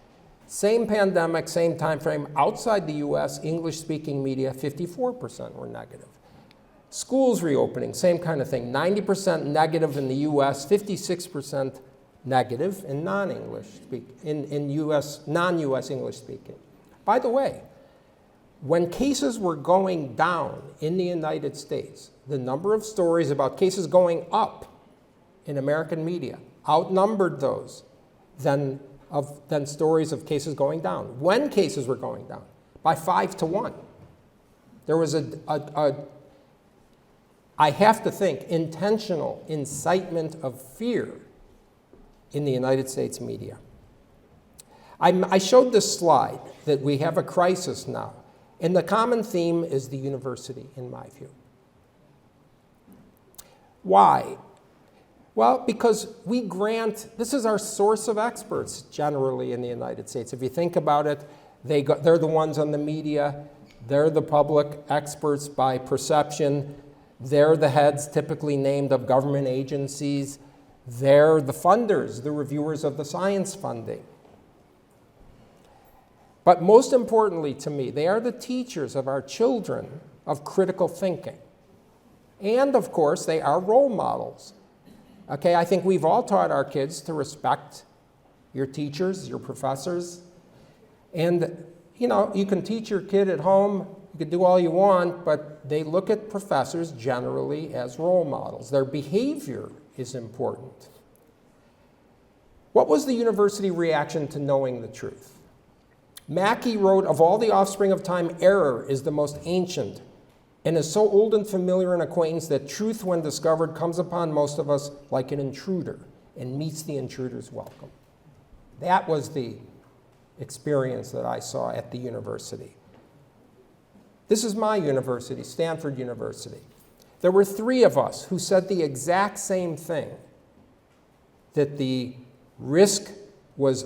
Same pandemic, same time frame, outside the US, English-speaking media, 54% were negative. Schools reopening, same kind of thing, 90% negative in the US, 56% negative in non-English in US, non-US English speaking. By the way, when cases were going down in the United States, the number of stories about cases going up in American media outnumbered those than stories of cases going down. When cases were going down, by 5 to 1. There was I have to think, intentional incitement of fear in the United States media. I showed this slide that we have a crisis now, and the common theme is the university, in my view. Why? Well, because we grant, this is our source of experts generally in the United States. If you think about it, they're the ones on the media, they're the public experts by perception, they're the heads typically named of government agencies, they're the funders, the reviewers of the science funding. But most importantly to me, they are the teachers of our children of critical thinking. And of course, they are role models. Okay, I think we've all taught our kids to respect your teachers, your professors. And, you know, you can teach your kid at home, you can do all you want, but they look at professors generally as role models. Their behavior is important. What was the university reaction to knowing the truth? Mackey wrote, "Of all the offspring of time, error is the most ancient and is so old and familiar an acquaintance that truth, when discovered, comes upon most of us like an intruder and meets the intruder's welcome." That was the experience that I saw at the university. This is my university, Stanford University. There were 3 of us who said the exact same thing, that the risk was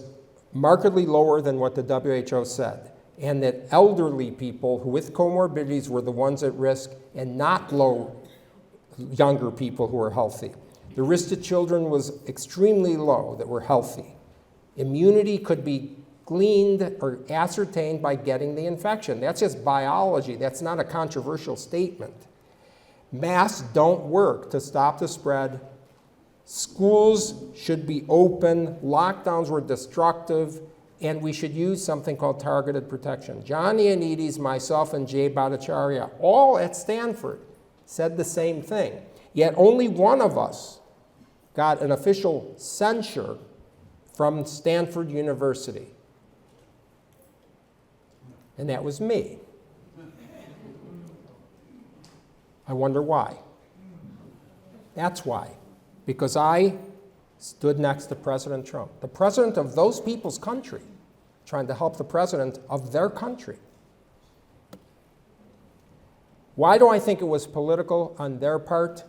markedly lower than what the WHO said, and that elderly people who with comorbidities were the ones at risk and not younger people who were healthy. The risk to children was extremely low that were healthy. Immunity could be gleaned or ascertained by getting the infection. That's just biology. That's not a controversial statement. Masks don't work to stop the spread. Schools should be open. Lockdowns were destructive. And we should use something called targeted protection. John Ioannidis, myself, and Jay Bhattacharya, all at Stanford, said the same thing. Yet only one of us got an official censure from Stanford University. And that was me. I wonder why. That's why. Because I stood next to President Trump, the president of those people's country, trying to help the president of their country. Why do I think it was political on their part?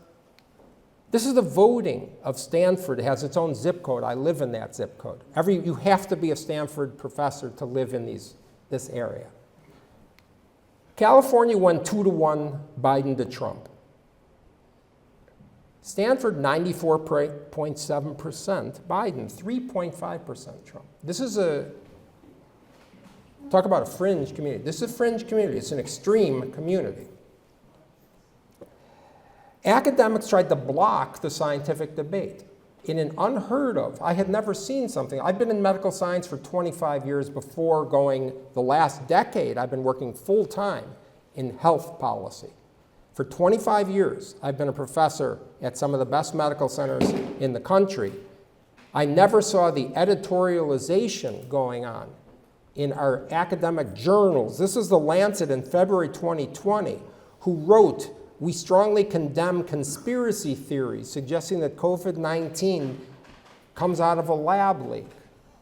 This is the voting of Stanford. It has its own zip code. I live in that zip code. You have to be a Stanford professor to live in this area. California went 2-1 Biden to Trump. Stanford, 94.7% Biden, 3.5% Trump. This is talk about a fringe community. This is a fringe community. It's an extreme community. Academics tried to block the scientific debate in an unheard of, I had never seen something. I've been in medical science for 25 years before going the last decade. I've been working full time in health policy. For 25 years, I've been a professor at some of the best medical centers in the country. I never saw the editorialization going on in our academic journals. This is The Lancet in February 2020, who wrote, "We strongly condemn conspiracy theories suggesting that COVID-19 comes out of a lab leak."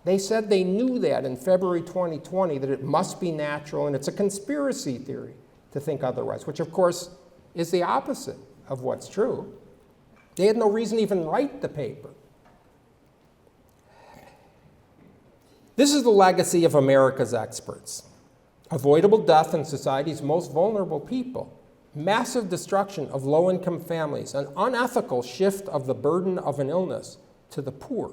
They said they knew that in February 2020, that it must be natural, and it's a conspiracy theory to think otherwise, which of course is the opposite of what's true. They had no reason to even write the paper. This is the legacy of America's experts. Avoidable death in society's most vulnerable people. Massive destruction of low-income families, an unethical shift of the burden of an illness to the poor.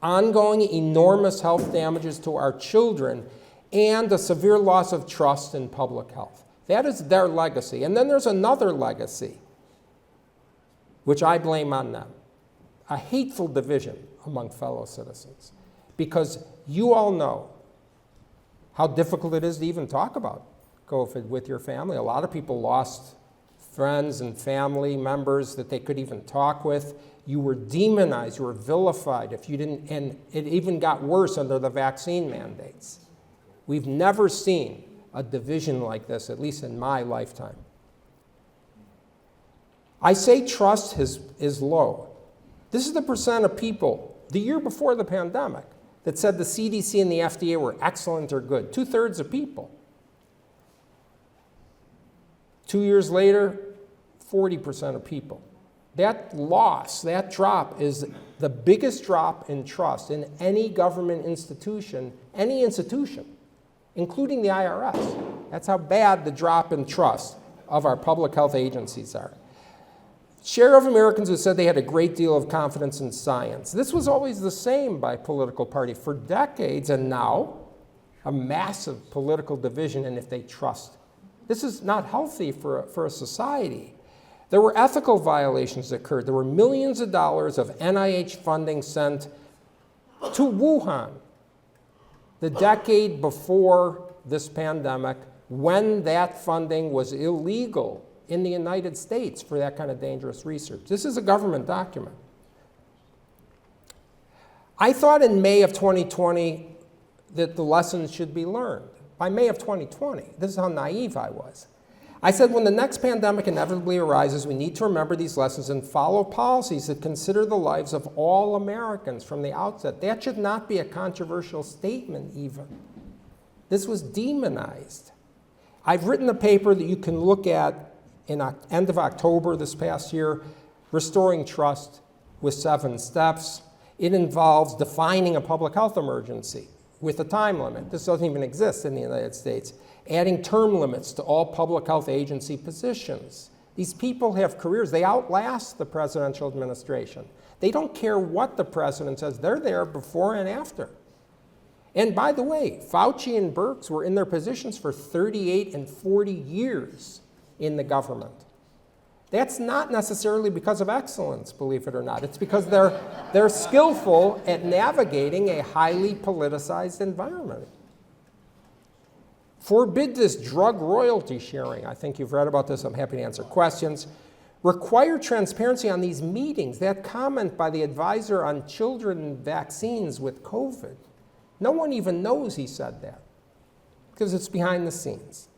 Ongoing enormous health damages to our children and a severe loss of trust in public health. That is their legacy. And then there's another legacy, which I blame on them. A hateful division among fellow citizens. Because you all know how difficult it is to even talk about COVID with your family. A lot of people lost friends and family members that they could even talk with. You were demonized, you were vilified if you didn't, and it even got worse under the vaccine mandates. We've never seen a division like this, at least in my lifetime. I say trust is low. This is the percent of people, the year before the pandemic, that said the CDC and the FDA were excellent or good. 2/3 of people. 2 years later, 40% of people. That loss, that drop, is the biggest drop in trust in any government institution, including the IRS. That's how bad the drop in trust of our public health agencies are. Share of Americans who said they had a great deal of confidence in science. This was always the same by political party for decades, and now a massive political division in if they trust. This is not healthy for a society. There were ethical violations that occurred. There were millions of dollars of NIH funding sent to Wuhan the decade before this pandemic, when that funding was illegal in the United States for that kind of dangerous research. This is a government document. I thought in May of 2020 that the lessons should be learned. By May of 2020, this is how naive I was. I said, when the next pandemic inevitably arises, we need to remember these lessons and follow policies that consider the lives of all Americans from the outset. That should not be a controversial statement even. This was demonized. I've written a paper that you can look at in end of October this past year, Restoring Trust with 7 Steps. It involves defining a public health emergency with a time limit. This doesn't even exist in the United States. Adding term limits to all public health agency positions. These people have careers. They outlast the presidential administration. They don't care what the president says. They're there before and after. And by the way, Fauci and Birx were in their positions for 38 and 40 years in the government. That's not necessarily because of excellence, believe it or not. It's because they're skillful at navigating a highly politicized environment. Forbid this drug royalty sharing. I think you've read about this. I'm happy to answer questions. Require transparency on these meetings. That comment by the advisor on children vaccines with COVID. No one even knows he said that because it's behind the scenes.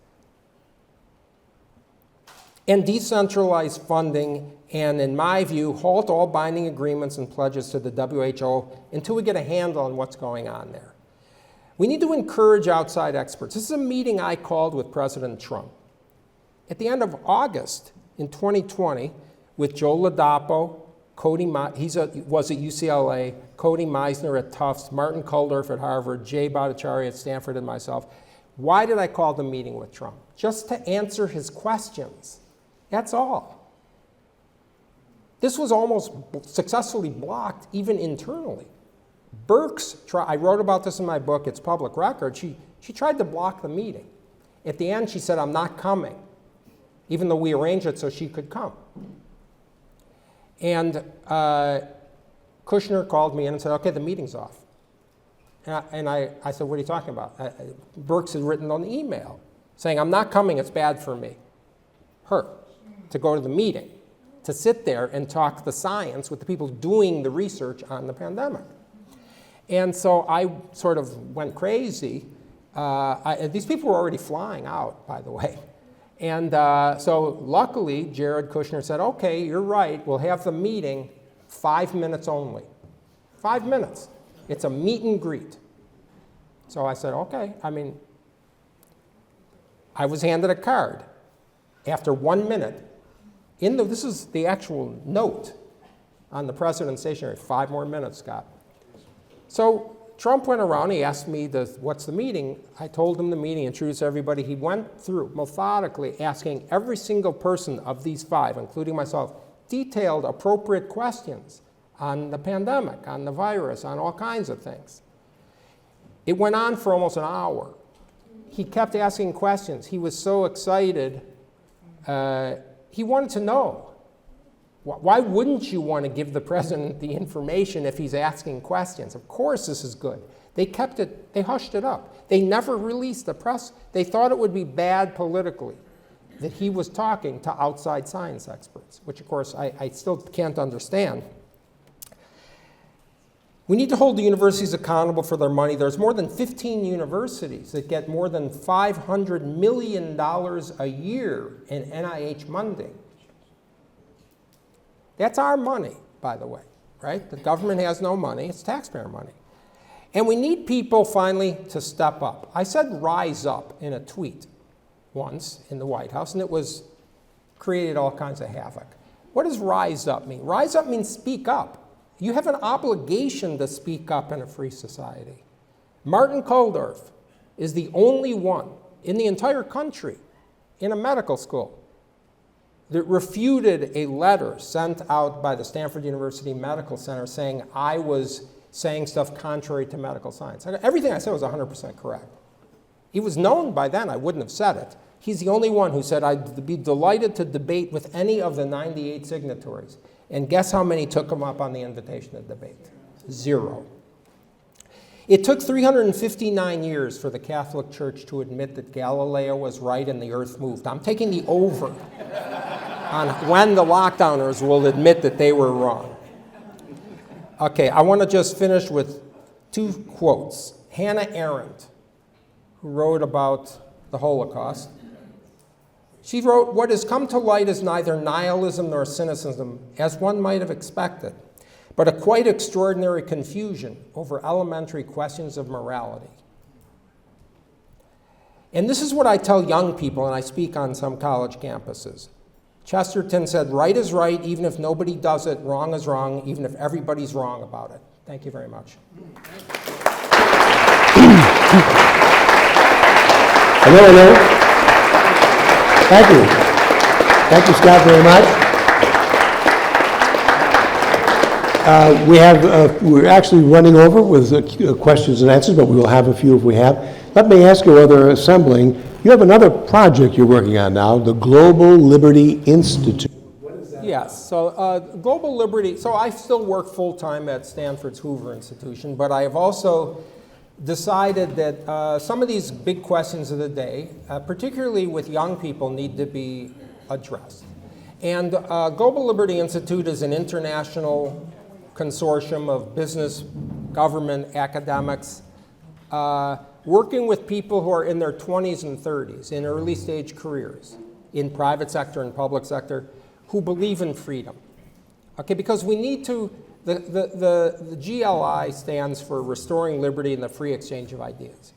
And decentralize funding, and in my view, halt all binding agreements and pledges to the WHO until we get a handle on what's going on there. We need to encourage outside experts. This is a meeting I called with President Trump. At the end of August in 2020, with Joe Ladapo, was at UCLA, Cody Meisner at Tufts, Martin Kulldorff at Harvard, Jay Bhattacharya at Stanford, and myself. Why did I call the meeting with Trump? Just to answer his questions. That's all. This was almost successfully blocked, even internally. I wrote about this in my book, it's public record. She tried to block the meeting. At the end, she said, I'm not coming, even though we arranged it so she could come. And Kushner called me in and said, okay, the meeting's off. And I said, what are you talking about? Birx had written on the email saying, I'm not coming, it's bad for me. Her, to go to the meeting, to sit there and talk the science with the people doing the research on the pandemic. And so I sort of went crazy. These people were already flying out, by the way. And so luckily, Jared Kushner said, okay, you're right, we'll have the meeting 5 minutes only. 5 minutes. It's a meet and greet. So I said, okay. I was handed a card. After 1 minute, this is the actual note on the president's stationery, 5 more minutes, Scott. So Trump went around, he asked me, what's the meeting? I told him the meeting, introduced everybody. He went through methodically asking every single person of these 5, including myself, detailed, appropriate questions on the pandemic, on the virus, on all kinds of things. It went on for almost an hour. He kept asking questions. He was so excited. He wanted to know. Why wouldn't you want to give the president the information if he's asking questions? Of course this is good. They hushed it up. They never released the press. They thought it would be bad politically that he was talking to outside science experts, which of course I still can't understand. We need to hold the universities accountable for their money. There's more than 15 universities that get more than $500 million a year in NIH funding. That's our money, by the way, right? The government has no money, it's taxpayer money. And we need people finally to step up. I said rise up in a tweet once in the White House, and it created all kinds of havoc. What does rise up mean? Rise up means speak up. You have an obligation to speak up in a free society. Martin Kulldorff is the only one in the entire country in a medical school that refuted a letter sent out by the Stanford University Medical Center saying I was saying stuff contrary to medical science. Everything I said was 100% correct. It was known by then, I wouldn't have said it. He's the only one who said I'd be delighted to debate with any of the 98 signatories. And guess how many took him up on the invitation to debate? 0. It took 359 years for the Catholic Church to admit that Galileo was right and the earth moved. I'm taking the over on when the lockdowners will admit that they were wrong. Okay, I want to just finish with 2 quotes. Hannah Arendt, who wrote about the Holocaust, she wrote, "What has come to light is neither nihilism nor cynicism, as one might have expected, but a quite extraordinary confusion over elementary questions of morality." And this is what I tell young people, and I speak on some college campuses. Chesterton said, right is right, even if nobody does it. Wrong is wrong, even if everybody's wrong about it. Thank you very much. Hello. Thank you. Thank you, Scott, very much. We're actually running over with questions and answers, but we will have a few if we have. Let me ask you, while they're assembling, you have another project you're working on now, the Global Liberty Institute. What is that? Yes, so Global Liberty, so I still work full-time at Stanford's Hoover Institution, but I have also decided that some of these big questions of the day, particularly with young people, need to be addressed. And Global Liberty Institute is an international consortium of business, government, academics, working with people who are in their 20s and 30s, in early stage careers, in private sector and public sector, who believe in freedom. Okay, because we need to The GLI stands for Restoring Liberty and the Free Exchange of Ideas.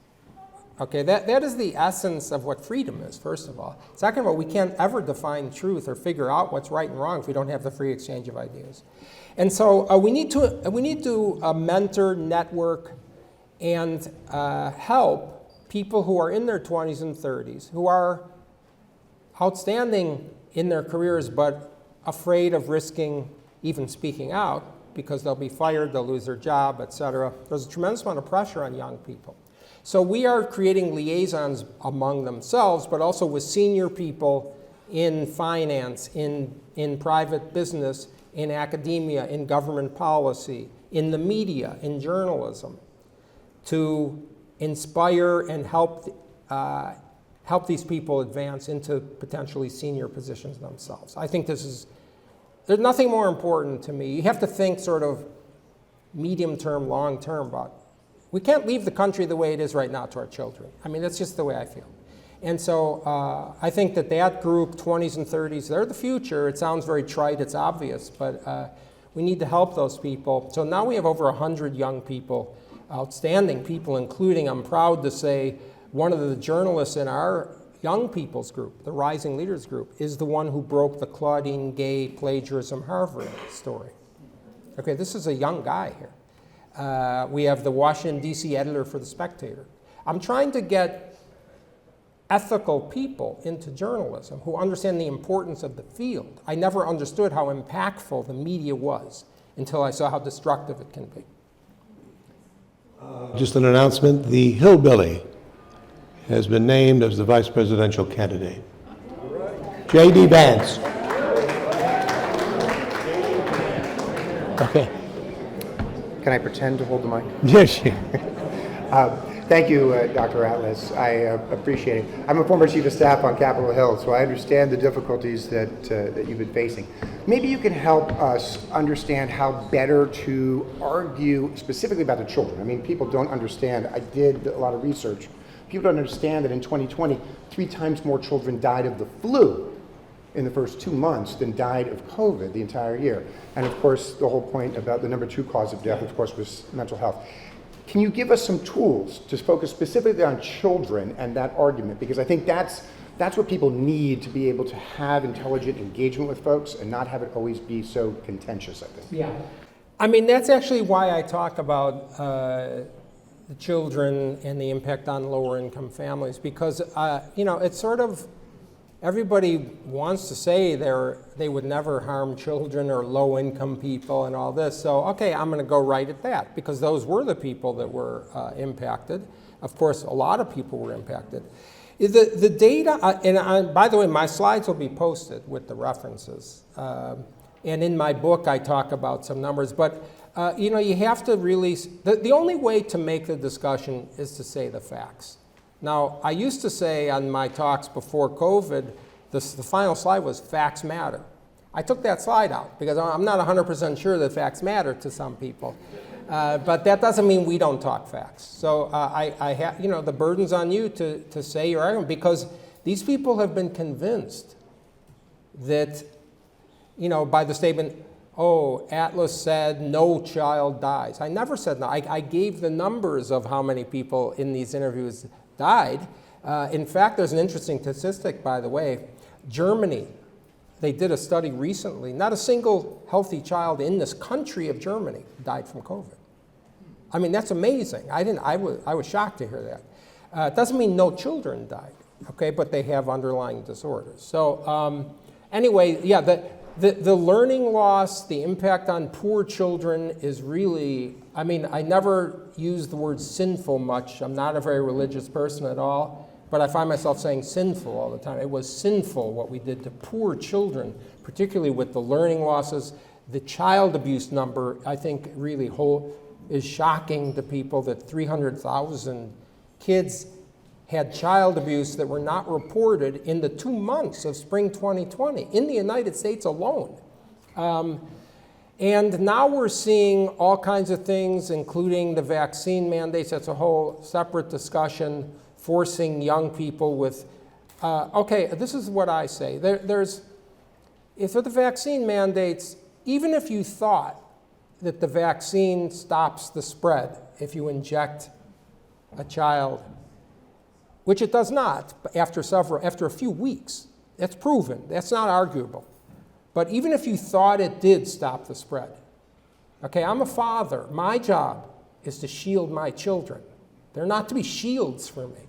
Okay, that is the essence of what freedom is, first of all. Second of all, we can't ever define truth or figure out what's right and wrong if we don't have the free exchange of ideas. And so we need to mentor, network, and help people who are in their 20s and 30s, who are outstanding in their careers but afraid of risking even speaking out because they'll be fired, they'll lose their job, et cetera. There's a tremendous amount of pressure on young people. So we are creating liaisons among themselves, but also with senior people in finance, in private business, in academia, in government policy, in the media, in journalism, to inspire and help these people advance into potentially senior positions themselves. I think there's nothing more important to me. You have to think sort of medium term, long term about. We can't leave the country the way it is right now to our children. I mean, that's just the way I feel. And so I think that group, 20s and 30s, they're the future. It sounds very trite, it's obvious, but we need to help those people. So now we have over 100 young people, outstanding people, including, I'm proud to say, one of the journalists in our young people's group, the Rising Leaders group, is the one who broke the Claudine Gay plagiarism Harvard story. Okay, this is a young guy here. We have the Washington, D.C. editor for The Spectator. I'm trying to get ethical people into journalism who understand the importance of the field. I never understood how impactful the media was until I saw how destructive it can be. Just an announcement, the Hillbilly has been named as the vice presidential candidate. J.D. Vance. Okay. Can I pretend to hold the mic? Yes. Thank you, Dr. Atlas. I appreciate it. I'm a former chief of staff on Capitol Hill, so I understand the difficulties that you've been facing. Maybe you can help us understand how better to argue specifically about the children. I mean, people don't understand. I did a lot of research. People don't understand that in 2020, 3 times more children died of the flu in the first 2 months than died of COVID the entire year. And of course, the whole point about the number 2 cause of death, of course, was mental health. Can you give us some tools to focus specifically on children and that argument? Because I think that's what people need to be able to have intelligent engagement with folks and not have it always be so contentious, I think. Yeah. I mean, that's actually why I talk about the children and the impact on lower income families, because, it's sort of, everybody wants to say they would never harm children or low-income people and all this. So, okay, I'm going to go right at that, because those were the people that were impacted. Of course, a lot of people were impacted. The data, by the way, my slides will be posted with the references. And in my book, I talk about some numbers. But, you have to really, the only way to make the discussion is to say the facts. Now, I used to say on my talks before COVID, the final slide was facts matter. I took that slide out because I'm not 100% sure that facts matter to some people. But that doesn't mean we don't talk facts. So the burden's on you to say your argument, because these people have been convinced that, by the statement, oh, Atlas said no child dies. I never said no. I gave the numbers of how many people in these interviews died. In fact, there's an interesting statistic, by the way. Germany, they did a study recently. Not a single healthy child in this country of Germany died from COVID. I mean, that's amazing. I was shocked to hear that. It doesn't mean no children died, okay, but they have underlying disorders. So anyway, yeah, the learning loss, the impact on poor children is really, I mean, I never use the word sinful much. I'm not a very religious person at all, but I find myself saying sinful all the time. It was sinful what we did to poor children, particularly with the learning losses. The child abuse number, I think, really is shocking to people, that 300,000 kids had child abuse that were not reported in the 2 months of spring 2020 in the United States alone. And now we're seeing all kinds of things, including the vaccine mandates. That's a whole separate discussion, forcing young people with, okay, this is what I say. If the vaccine mandates, even if you thought that the vaccine stops the spread if you inject a child, which it does not after a few weeks. That's proven. That's not arguable. But even if you thought it did stop the spread, okay, I'm a father. My job is to shield my children. They're not to be shields for me.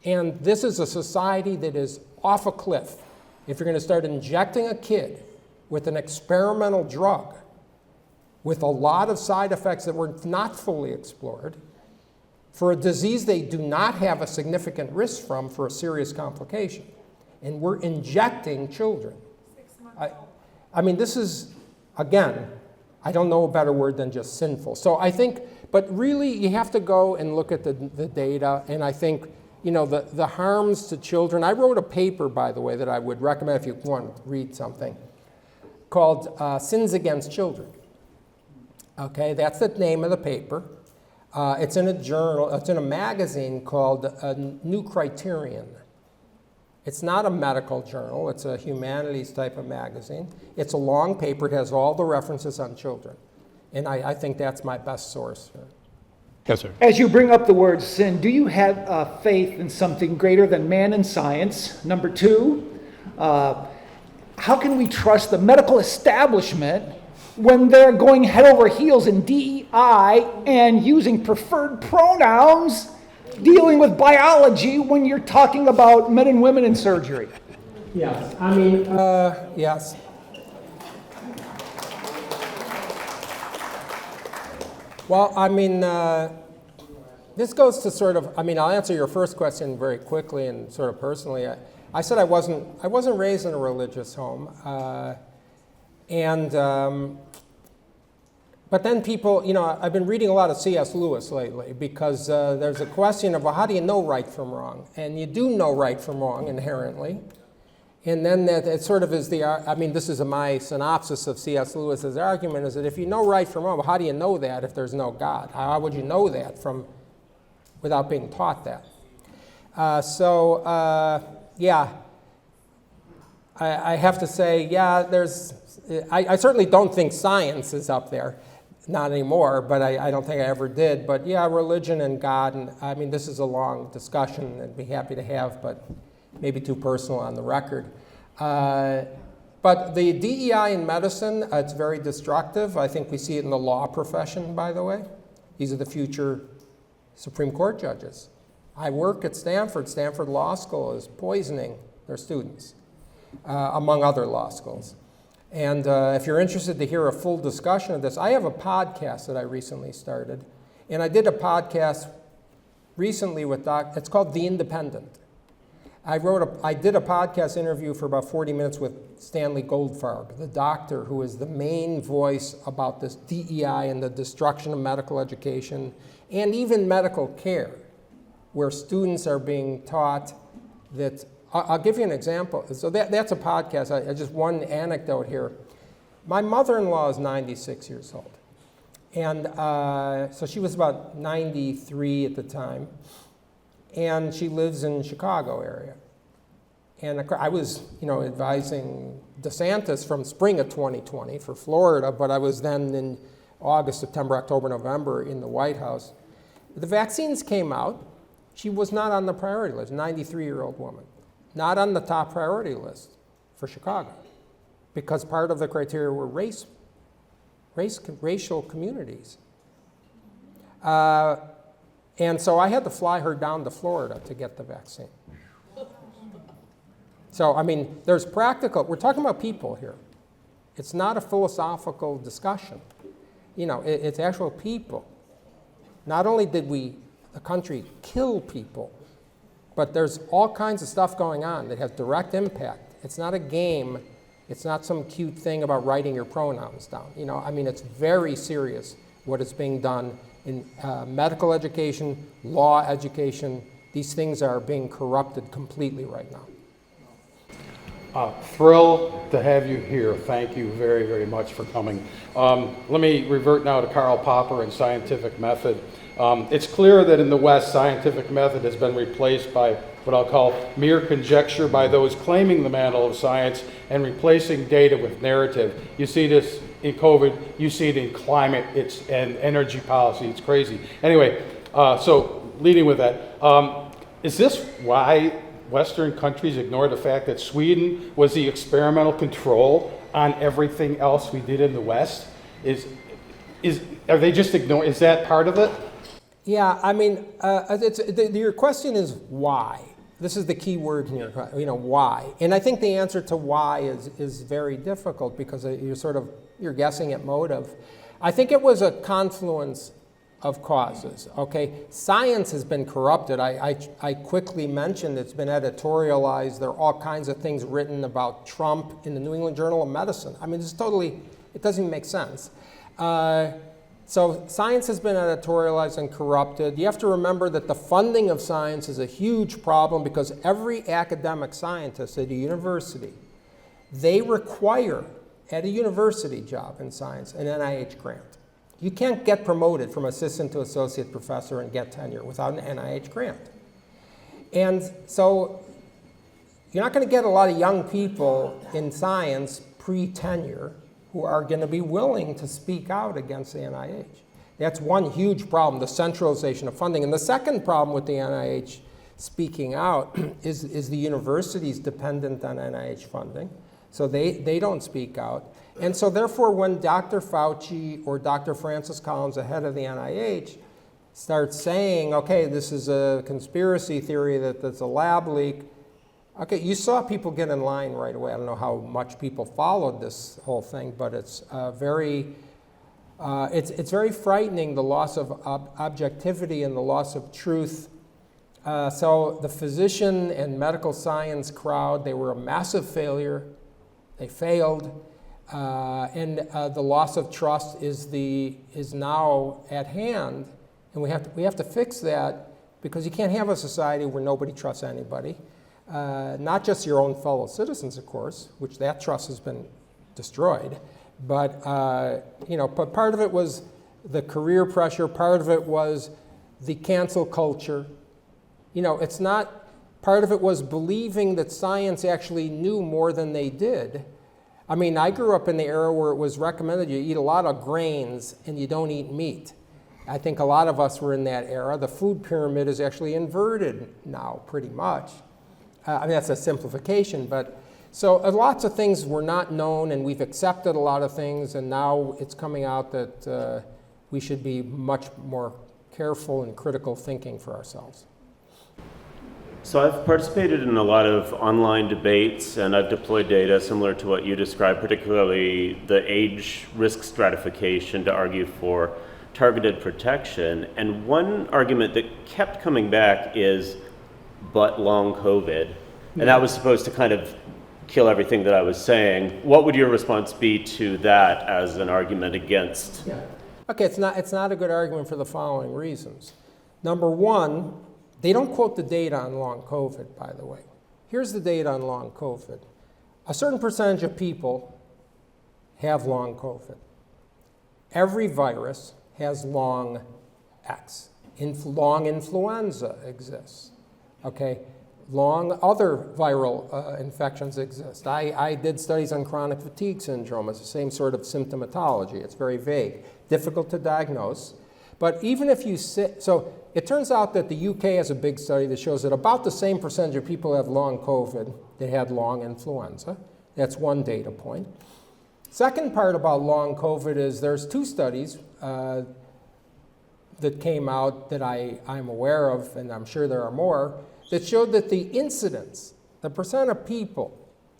And this is a society that is off a cliff. If you're going to start injecting a kid with an experimental drug with a lot of side effects that were not fully explored, for a disease they do not have a significant risk from for a serious complication, and we're injecting children. 6 months old. I mean, this is, again, I don't know a better word than just sinful. So I think, but really you have to go and look at the data, and I think, the harms to children. I wrote a paper, by the way, that I would recommend if you want to read something, called Sins Against Children. Okay, that's the name of the paper. It's in a journal, it's in a magazine called New Criterion. It's not a medical journal, it's a humanities type of magazine. It's a long paper, it has all the references on children. And I think that's my best source. Yes, sir. As you bring up the word sin, do you have faith in something greater than man and science? Number two, how can we trust the medical establishment when they're going head over heels in DEI and using preferred pronouns, dealing with biology when you're talking about men and women in surgery? Yes, I mean, yes. Well, I mean, this goes to sort of, I'll answer your first question very quickly and sort of personally. I said I wasn't raised in a religious home. But then people, I've been reading a lot of C.S. Lewis lately because there's a question of, well, how do you know right from wrong? And you do know right from wrong inherently. And then it sort of is this is my synopsis of C.S. Lewis's argument, is that if you know right from wrong, well, how do you know that if there's no God? How would you know that without being taught that? I have to say, I certainly don't think science is up there. Not anymore, but I don't think I ever did. But yeah, religion and God, and this is a long discussion I'd be happy to have, but maybe too personal on the record. But the DEI in medicine, it's very destructive. I think we see it in the law profession, by the way. These are the future Supreme Court judges. I work at Stanford. Stanford Law School is poisoning their students, among other law schools. And if you're interested to hear a full discussion of this, I have a podcast that I recently started. And I did a podcast recently with it's called The Independent. I did a podcast interview for about 40 minutes with Stanley Goldfarb, the doctor who is the main voice about this DEI and the destruction of medical education and even medical care, where students are being taught that. I'll give you an example. So that's a podcast. I just one anecdote here. My mother-in-law is 96 years old. And so she was about 93 at the time. And she lives in Chicago area. And I was, advising DeSantis from spring of 2020 for Florida, but I was then in August, September, October, November in the White House. The vaccines came out. She was not on the priority list, 93-year-old woman. Not on the top priority list for Chicago, because part of the criteria were racial communities. And so I had to fly her down to Florida to get the vaccine. So, there's practical, we're talking about people here. It's not a philosophical discussion. It's actual people. Not only did the country kill people, but there's all kinds of stuff going on that has direct impact. It's not a game. It's not some cute thing about writing your pronouns down. It's very serious what is being done in medical education, law education. These things are being corrupted completely right now. Thrilled to have you here. Thank you very, very much for coming. Let me revert now to Karl Popper and scientific method. It's clear that in the West, scientific method has been replaced by what I'll call mere conjecture by those claiming the mantle of science and replacing data with narrative. You see this in COVID, you see it in climate, and energy policy. It's crazy. Anyway, so leading with that, is this why Western countries ignore the fact that Sweden was the experimental control on everything else we did in the West? Are they just ignoring? Is that part of it? Yeah, I mean, your question is why. This is the key word here, why. And I think the answer to why is very difficult because you're guessing at motive. I think it was a confluence of causes, okay? Science has been corrupted. I quickly mentioned it's been editorialized. There are all kinds of things written about Trump in the New England Journal of Medicine. I mean, it doesn't even make sense. So science has been editorialized and corrupted. You have to remember that the funding of science is a huge problem because every academic scientist at a university, they require, at a university job in science, an NIH grant. You can't get promoted from assistant to associate professor and get tenure without an NIH grant. And so you're not going to get a lot of young people in science pre-tenure who are going to be willing to speak out against the NIH. That's one huge problem, the centralization of funding. And the second problem with the NIH speaking out is the universities dependent on NIH funding. So they don't speak out. And so therefore, when Dr. Fauci or Dr. Francis Collins, the head of the NIH, starts saying, okay, this is a conspiracy theory that's a lab leak, okay, you saw people get in line right away. I don't know how much people followed this whole thing, but it's very frightening, the loss of objectivity and the loss of truth. So the physician and medical science crowd, they were a massive failure. They failed, and the loss of trust is now at hand, and we have to fix that because you can't have a society where nobody trusts anybody. Not just your own fellow citizens, of course, which that trust has been destroyed, but but part of it was the career pressure, part of it was the cancel culture. It's not, part of it was believing that science actually knew more than they did. I mean, I grew up in the era where it was recommended you eat a lot of grains and you don't eat meat. I think a lot of us were in that era. The food pyramid is actually inverted now, pretty much. I mean, that's a simplification, but so lots of things were not known, and we've accepted a lot of things, and now it's coming out that we should be much more careful and critical thinking for ourselves. So I've participated in a lot of online debates, and I've deployed data similar to what you described, particularly the age risk stratification to argue for targeted protection. And one argument that kept coming back is, but long COVID. And that was supposed to kind of kill everything that I was saying. What would your response be to that as an argument against? Yeah. Okay, it's not a good argument for the following reasons. Number one, they don't quote the data on long COVID, by the way. Here's the data on long COVID. A certain percentage of people have long COVID. Every virus has long X. Long influenza exists. Okay, long other viral infections exist. I did studies on chronic fatigue syndrome. It's the same sort of symptomatology. It's very vague, difficult to diagnose. But even if you so it turns out that the UK has a big study that shows that about the same percentage of people have long COVID that had long influenza. That's one data point. Second part about long COVID is there's two studies that came out that I'm aware of, and I'm sure there are more, that showed that the incidence, the percent of people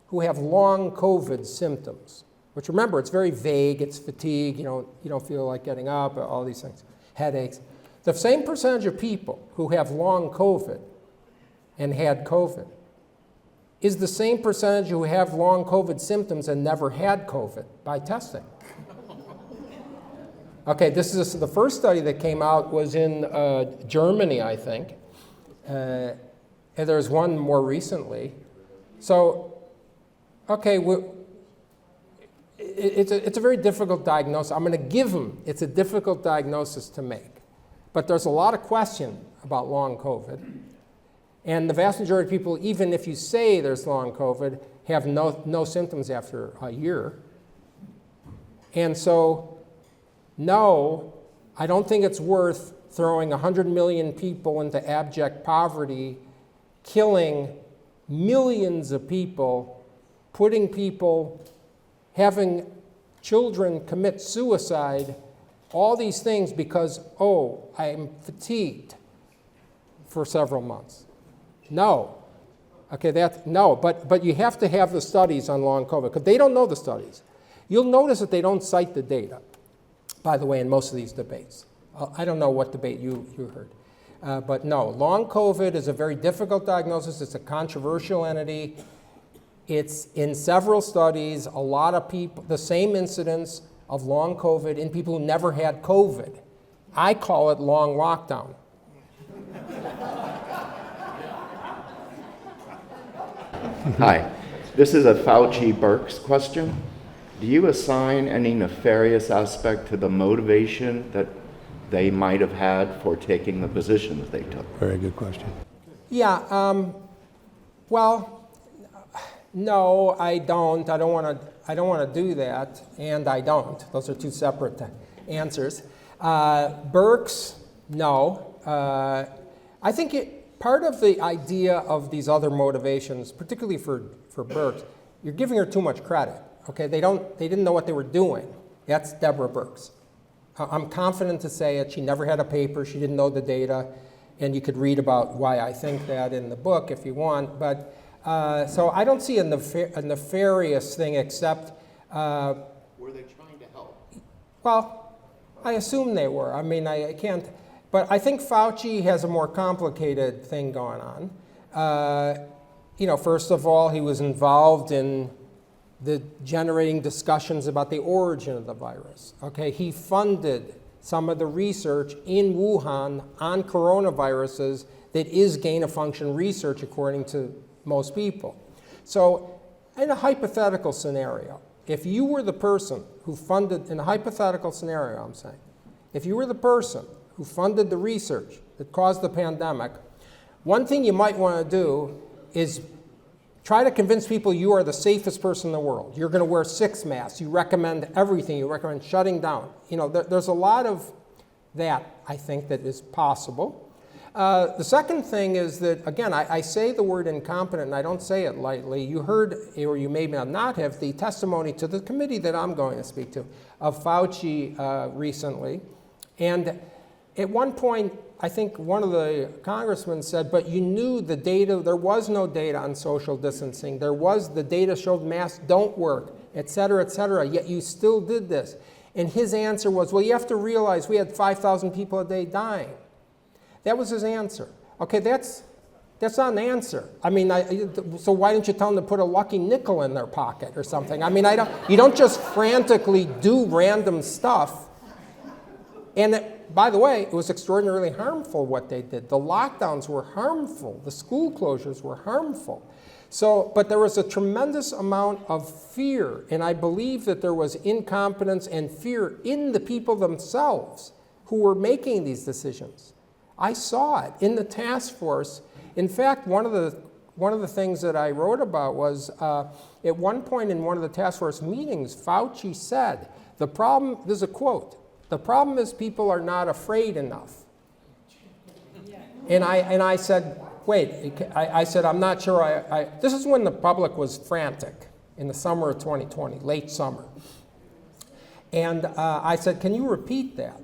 who have long COVID symptoms, which remember, it's very vague, it's fatigue, you don't feel like getting up, all these things, headaches. The same percentage of people who have long COVID and had COVID is the same percentage who have long COVID symptoms and never had COVID by testing. Okay, this is the first study that came out was in Germany, I think. And there's one more recently. So, okay, it's a very difficult diagnosis. I'm going to give them, it's a difficult diagnosis to make. But there's a lot of question about long COVID. And the vast majority of people, even if you say there's long COVID, have no symptoms after a year. And so, no, I don't think it's worth throwing 100 million people into abject poverty, killing millions of people, putting people, having children commit suicide, all these things because, oh, I'm fatigued for several months. No. Okay, no, but you have to have the studies on long COVID, because they don't know the studies. You'll notice that they don't cite the data, by the way, in most of these debates. I don't know what debate you heard. But no, long COVID is a very difficult diagnosis. It's a controversial entity. It's in several studies, a lot of people, the same incidence of long COVID in people who never had COVID. I call it long lockdown. Hi, this is a Fauci-Birx question. Do you assign any nefarious aspect to the motivation that they might have had for taking the position that they took? Very good question. Yeah, well, no, I don't. I don't want to do that, and I don't. Those are two separate answers. Birx, no. I think part of the idea of these other motivations, particularly for Birx, you're giving her too much credit. Okay, they didn't know what they were doing. That's Deborah Birx. I'm confident to say it. She never had a paper. She didn't know the data, and you could read about why I think that in the book if you want. But so I don't see a nefarious thing except. Were they trying to help? Well, I assume they were. I mean, I can't. But I think Fauci has a more complicated thing going on. First of all, he was involved in the generating discussions about the origin of the virus. Okay, he funded some of the research in Wuhan on coronaviruses that is gain-of-function research according to most people. So in a hypothetical scenario, if you were the person who funded, in a hypothetical scenario I'm saying, if you were the person who funded the research that caused the pandemic, one thing you might want to do is try to convince people you are the safest person in the world. You're going to wear 6 masks. You recommend everything. You recommend shutting down. There's a lot of that, I think, that is possible. The second thing is that, again, I say the word incompetent, and I don't say it lightly. You heard, or you may not have, the testimony to the committee that I'm going to speak to of Fauci recently. And at one point, I think one of the congressmen said, but you knew the data, there was no data on social distancing. The data showed masks don't work, et cetera, yet you still did this. And his answer was, well, you have to realize we had 5,000 people a day dying. That was his answer. Okay, that's not an answer. I mean, so why didn't you tell them to put a lucky nickel in their pocket or something? I mean, you don't just frantically do random stuff. And by the way, it was extraordinarily harmful what they did. The lockdowns were harmful. The school closures were harmful. But there was a tremendous amount of fear, and I believe that there was incompetence and fear in the people themselves who were making these decisions. I saw it in the task force. In fact, one of the things that I wrote about was at one point in one of the task force meetings, Fauci said, the problem, this is a quote, the problem is people are not afraid enough. And I said, wait, I said, I'm not sure. This is when the public was frantic in the summer of 2020, late summer. And I said, can you repeat that?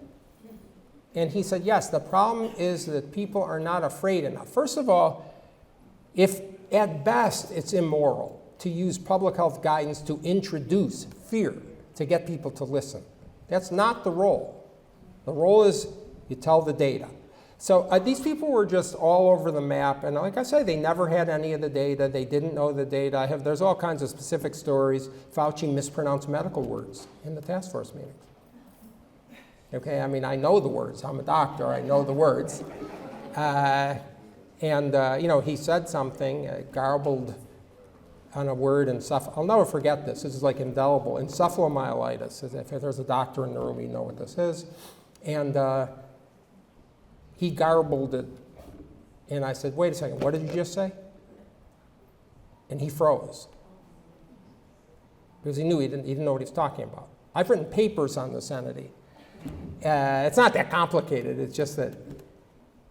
And he said, yes, the problem is that people are not afraid enough. First of all, if at best it's immoral to use public health guidance to introduce fear to get people to listen. That's not the role. The role is you tell the data. So these people were just all over the map, and like I say, they never had any of the data. They didn't know the data. There's all kinds of specific stories. Fauci mispronounced medical words in the task force meetings. Okay, I mean, I know the words. I'm a doctor. I know the words. He said something, garbled on a word, I'll never forget this. This is like indelible. Encephalomyelitis. If there's a doctor in the room, you know what this is. And he garbled it. And I said, wait a second, what did you just say? And he froze. Because he knew he didn't know what he was talking about. I've written papers on this entity. It's not that complicated. It's just that,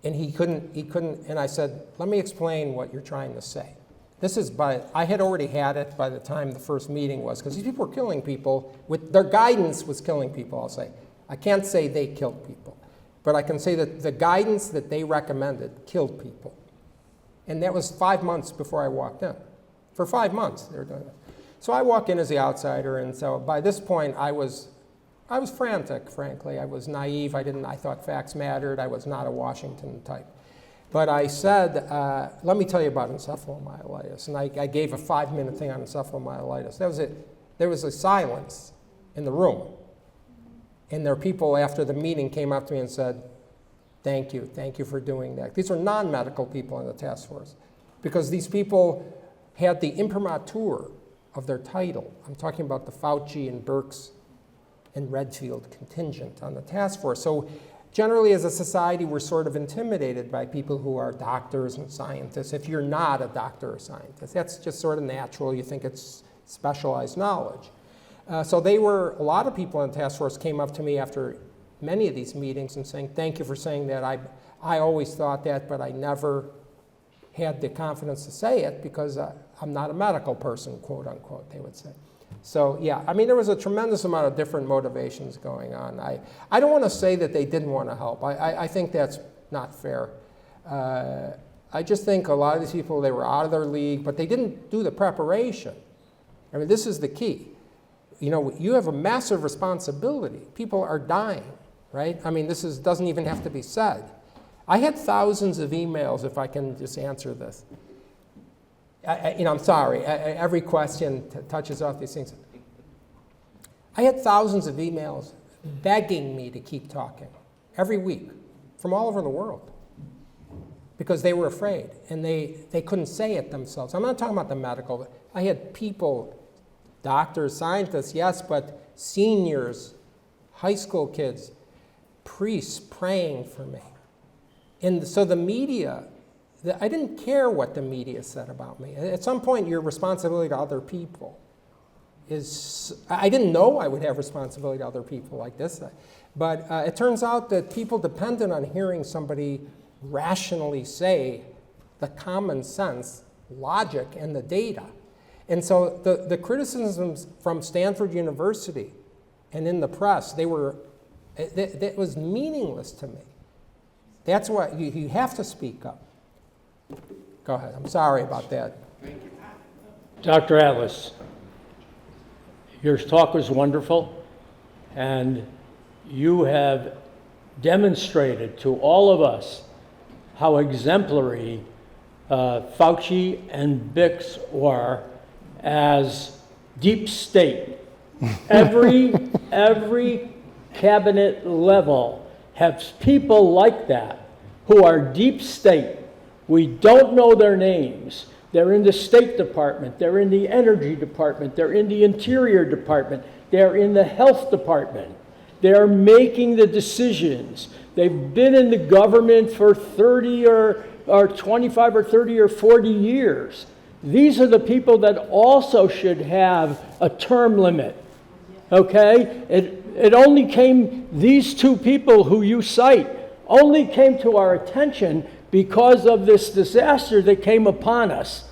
and he couldn't, and I said, let me explain what you're trying to say. I had already had it by the time the first meeting was, because these people were killing people, their guidance was killing people, I'll say. I can't say they killed people, but I can say that the guidance that they recommended killed people. And that was 5 months before I walked in. For 5 months, they were doing that. So I walk in as the outsider, and so by this point, I was frantic, frankly. I was naive. I thought facts mattered. I was not a Washington type. But I said, let me tell you about encephalomyelitis. And I gave a 5-minute thing on encephalomyelitis. That was it. There was a silence in the room. And there were people after the meeting came up to me and said, thank you for doing that. These are non-medical people in the task force. Because these people had the imprimatur of their title. I'm talking about the Fauci and Birx and Redfield contingent on the task force. So generally as a society, we're sort of intimidated by people who are doctors and scientists. If you're not a doctor or scientist, that's just sort of natural. You think it's specialized knowledge. So a lot of people in the task force came up to me after many of these meetings and saying, thank you for saying that. I always thought that, but I never had the confidence to say it because I'm not a medical person, quote unquote, they would say. So yeah, I mean, there was a tremendous amount of different motivations going on. I don't want to say that they didn't want to help. I think that's not fair. I just think a lot of these people, they were out of their league, but they didn't do the preparation. I mean, this is the key. You know, you have a massive responsibility. People are dying, right? I mean, doesn't even have to be said. I had thousands of emails, if I can just answer this. I'm sorry, every question touches off these things. I had thousands of emails begging me to keep talking every week from all over the world because they were afraid and they couldn't say it themselves. I'm not talking about the medical. I had people, doctors, scientists, yes, but seniors, high school kids, priests praying for me. And so the media, I didn't care what the media said about me. At some point, your responsibility to other people I didn't know I would have responsibility to other people like this. But it turns out that people depended on hearing somebody rationally say the common sense, logic, and the data. And so the criticisms from Stanford University and in the press, that was meaningless to me. That's why you have to speak up. Go ahead. I'm sorry about that. Dr. Atlas, your talk was wonderful, and you have demonstrated to all of us how exemplary Fauci and Birx were as deep state. Every cabinet level has people like that who are deep state. We don't know their names. They're in the State Department, they're in the Energy Department, they're in the Interior Department, they're in the Health Department. They're making the decisions. They've been in the government for 30 or 25 or 30 or 40 years. These are the people that also should have a term limit, okay? It only came, these two people who you cite, only came to our attention because of this disaster that came upon us.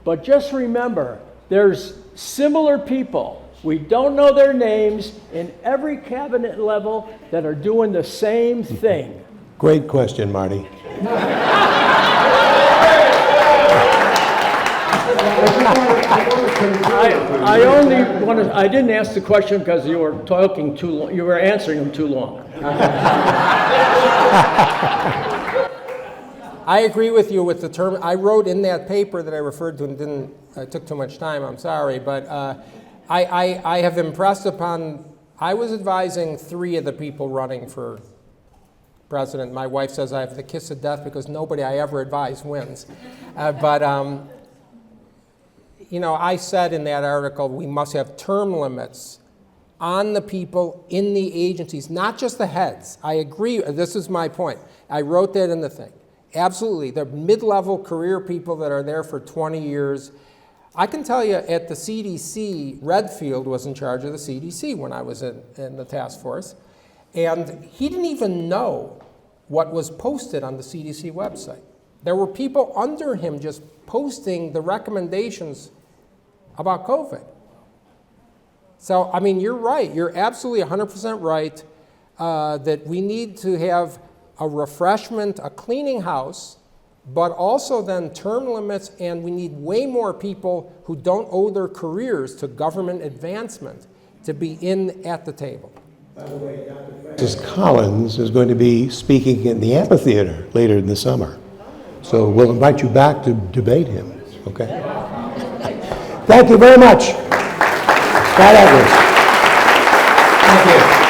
But just remember, there's similar people, we don't know their names, in every cabinet level that are doing the same thing. Great question, Marty. I didn't ask the question because you were talking too long, you were answering them too long. I agree with you with the term. I wrote in that paper that I referred to and took too much time, I'm sorry, but I have impressed upon, I was advising 3 of the people running for president. My wife says I have the kiss of death because nobody I ever advise wins. I said in that article, we must have term limits on the people in the agencies, not just the heads. I agree, this is my point. I wrote that in the thing. Absolutely, the mid-level career people that are there for 20 years, I can tell you at the CDC, Redfield was in charge of the CDC when I was in the task force, and he didn't even know what was posted on the CDC website. There were people under him just posting the recommendations about COVID. So, I mean, you're right. You're absolutely 100% right that we need to have a refreshment, a cleaning house, but also then term limits, and we need way more people who don't owe their careers to government advancement to be in at the table. By the way, Dr. Francis Collins is going to be speaking in the amphitheater later in the summer. So we'll invite you back to debate him, okay? Thank you very much. Scott Edwards. Thank you.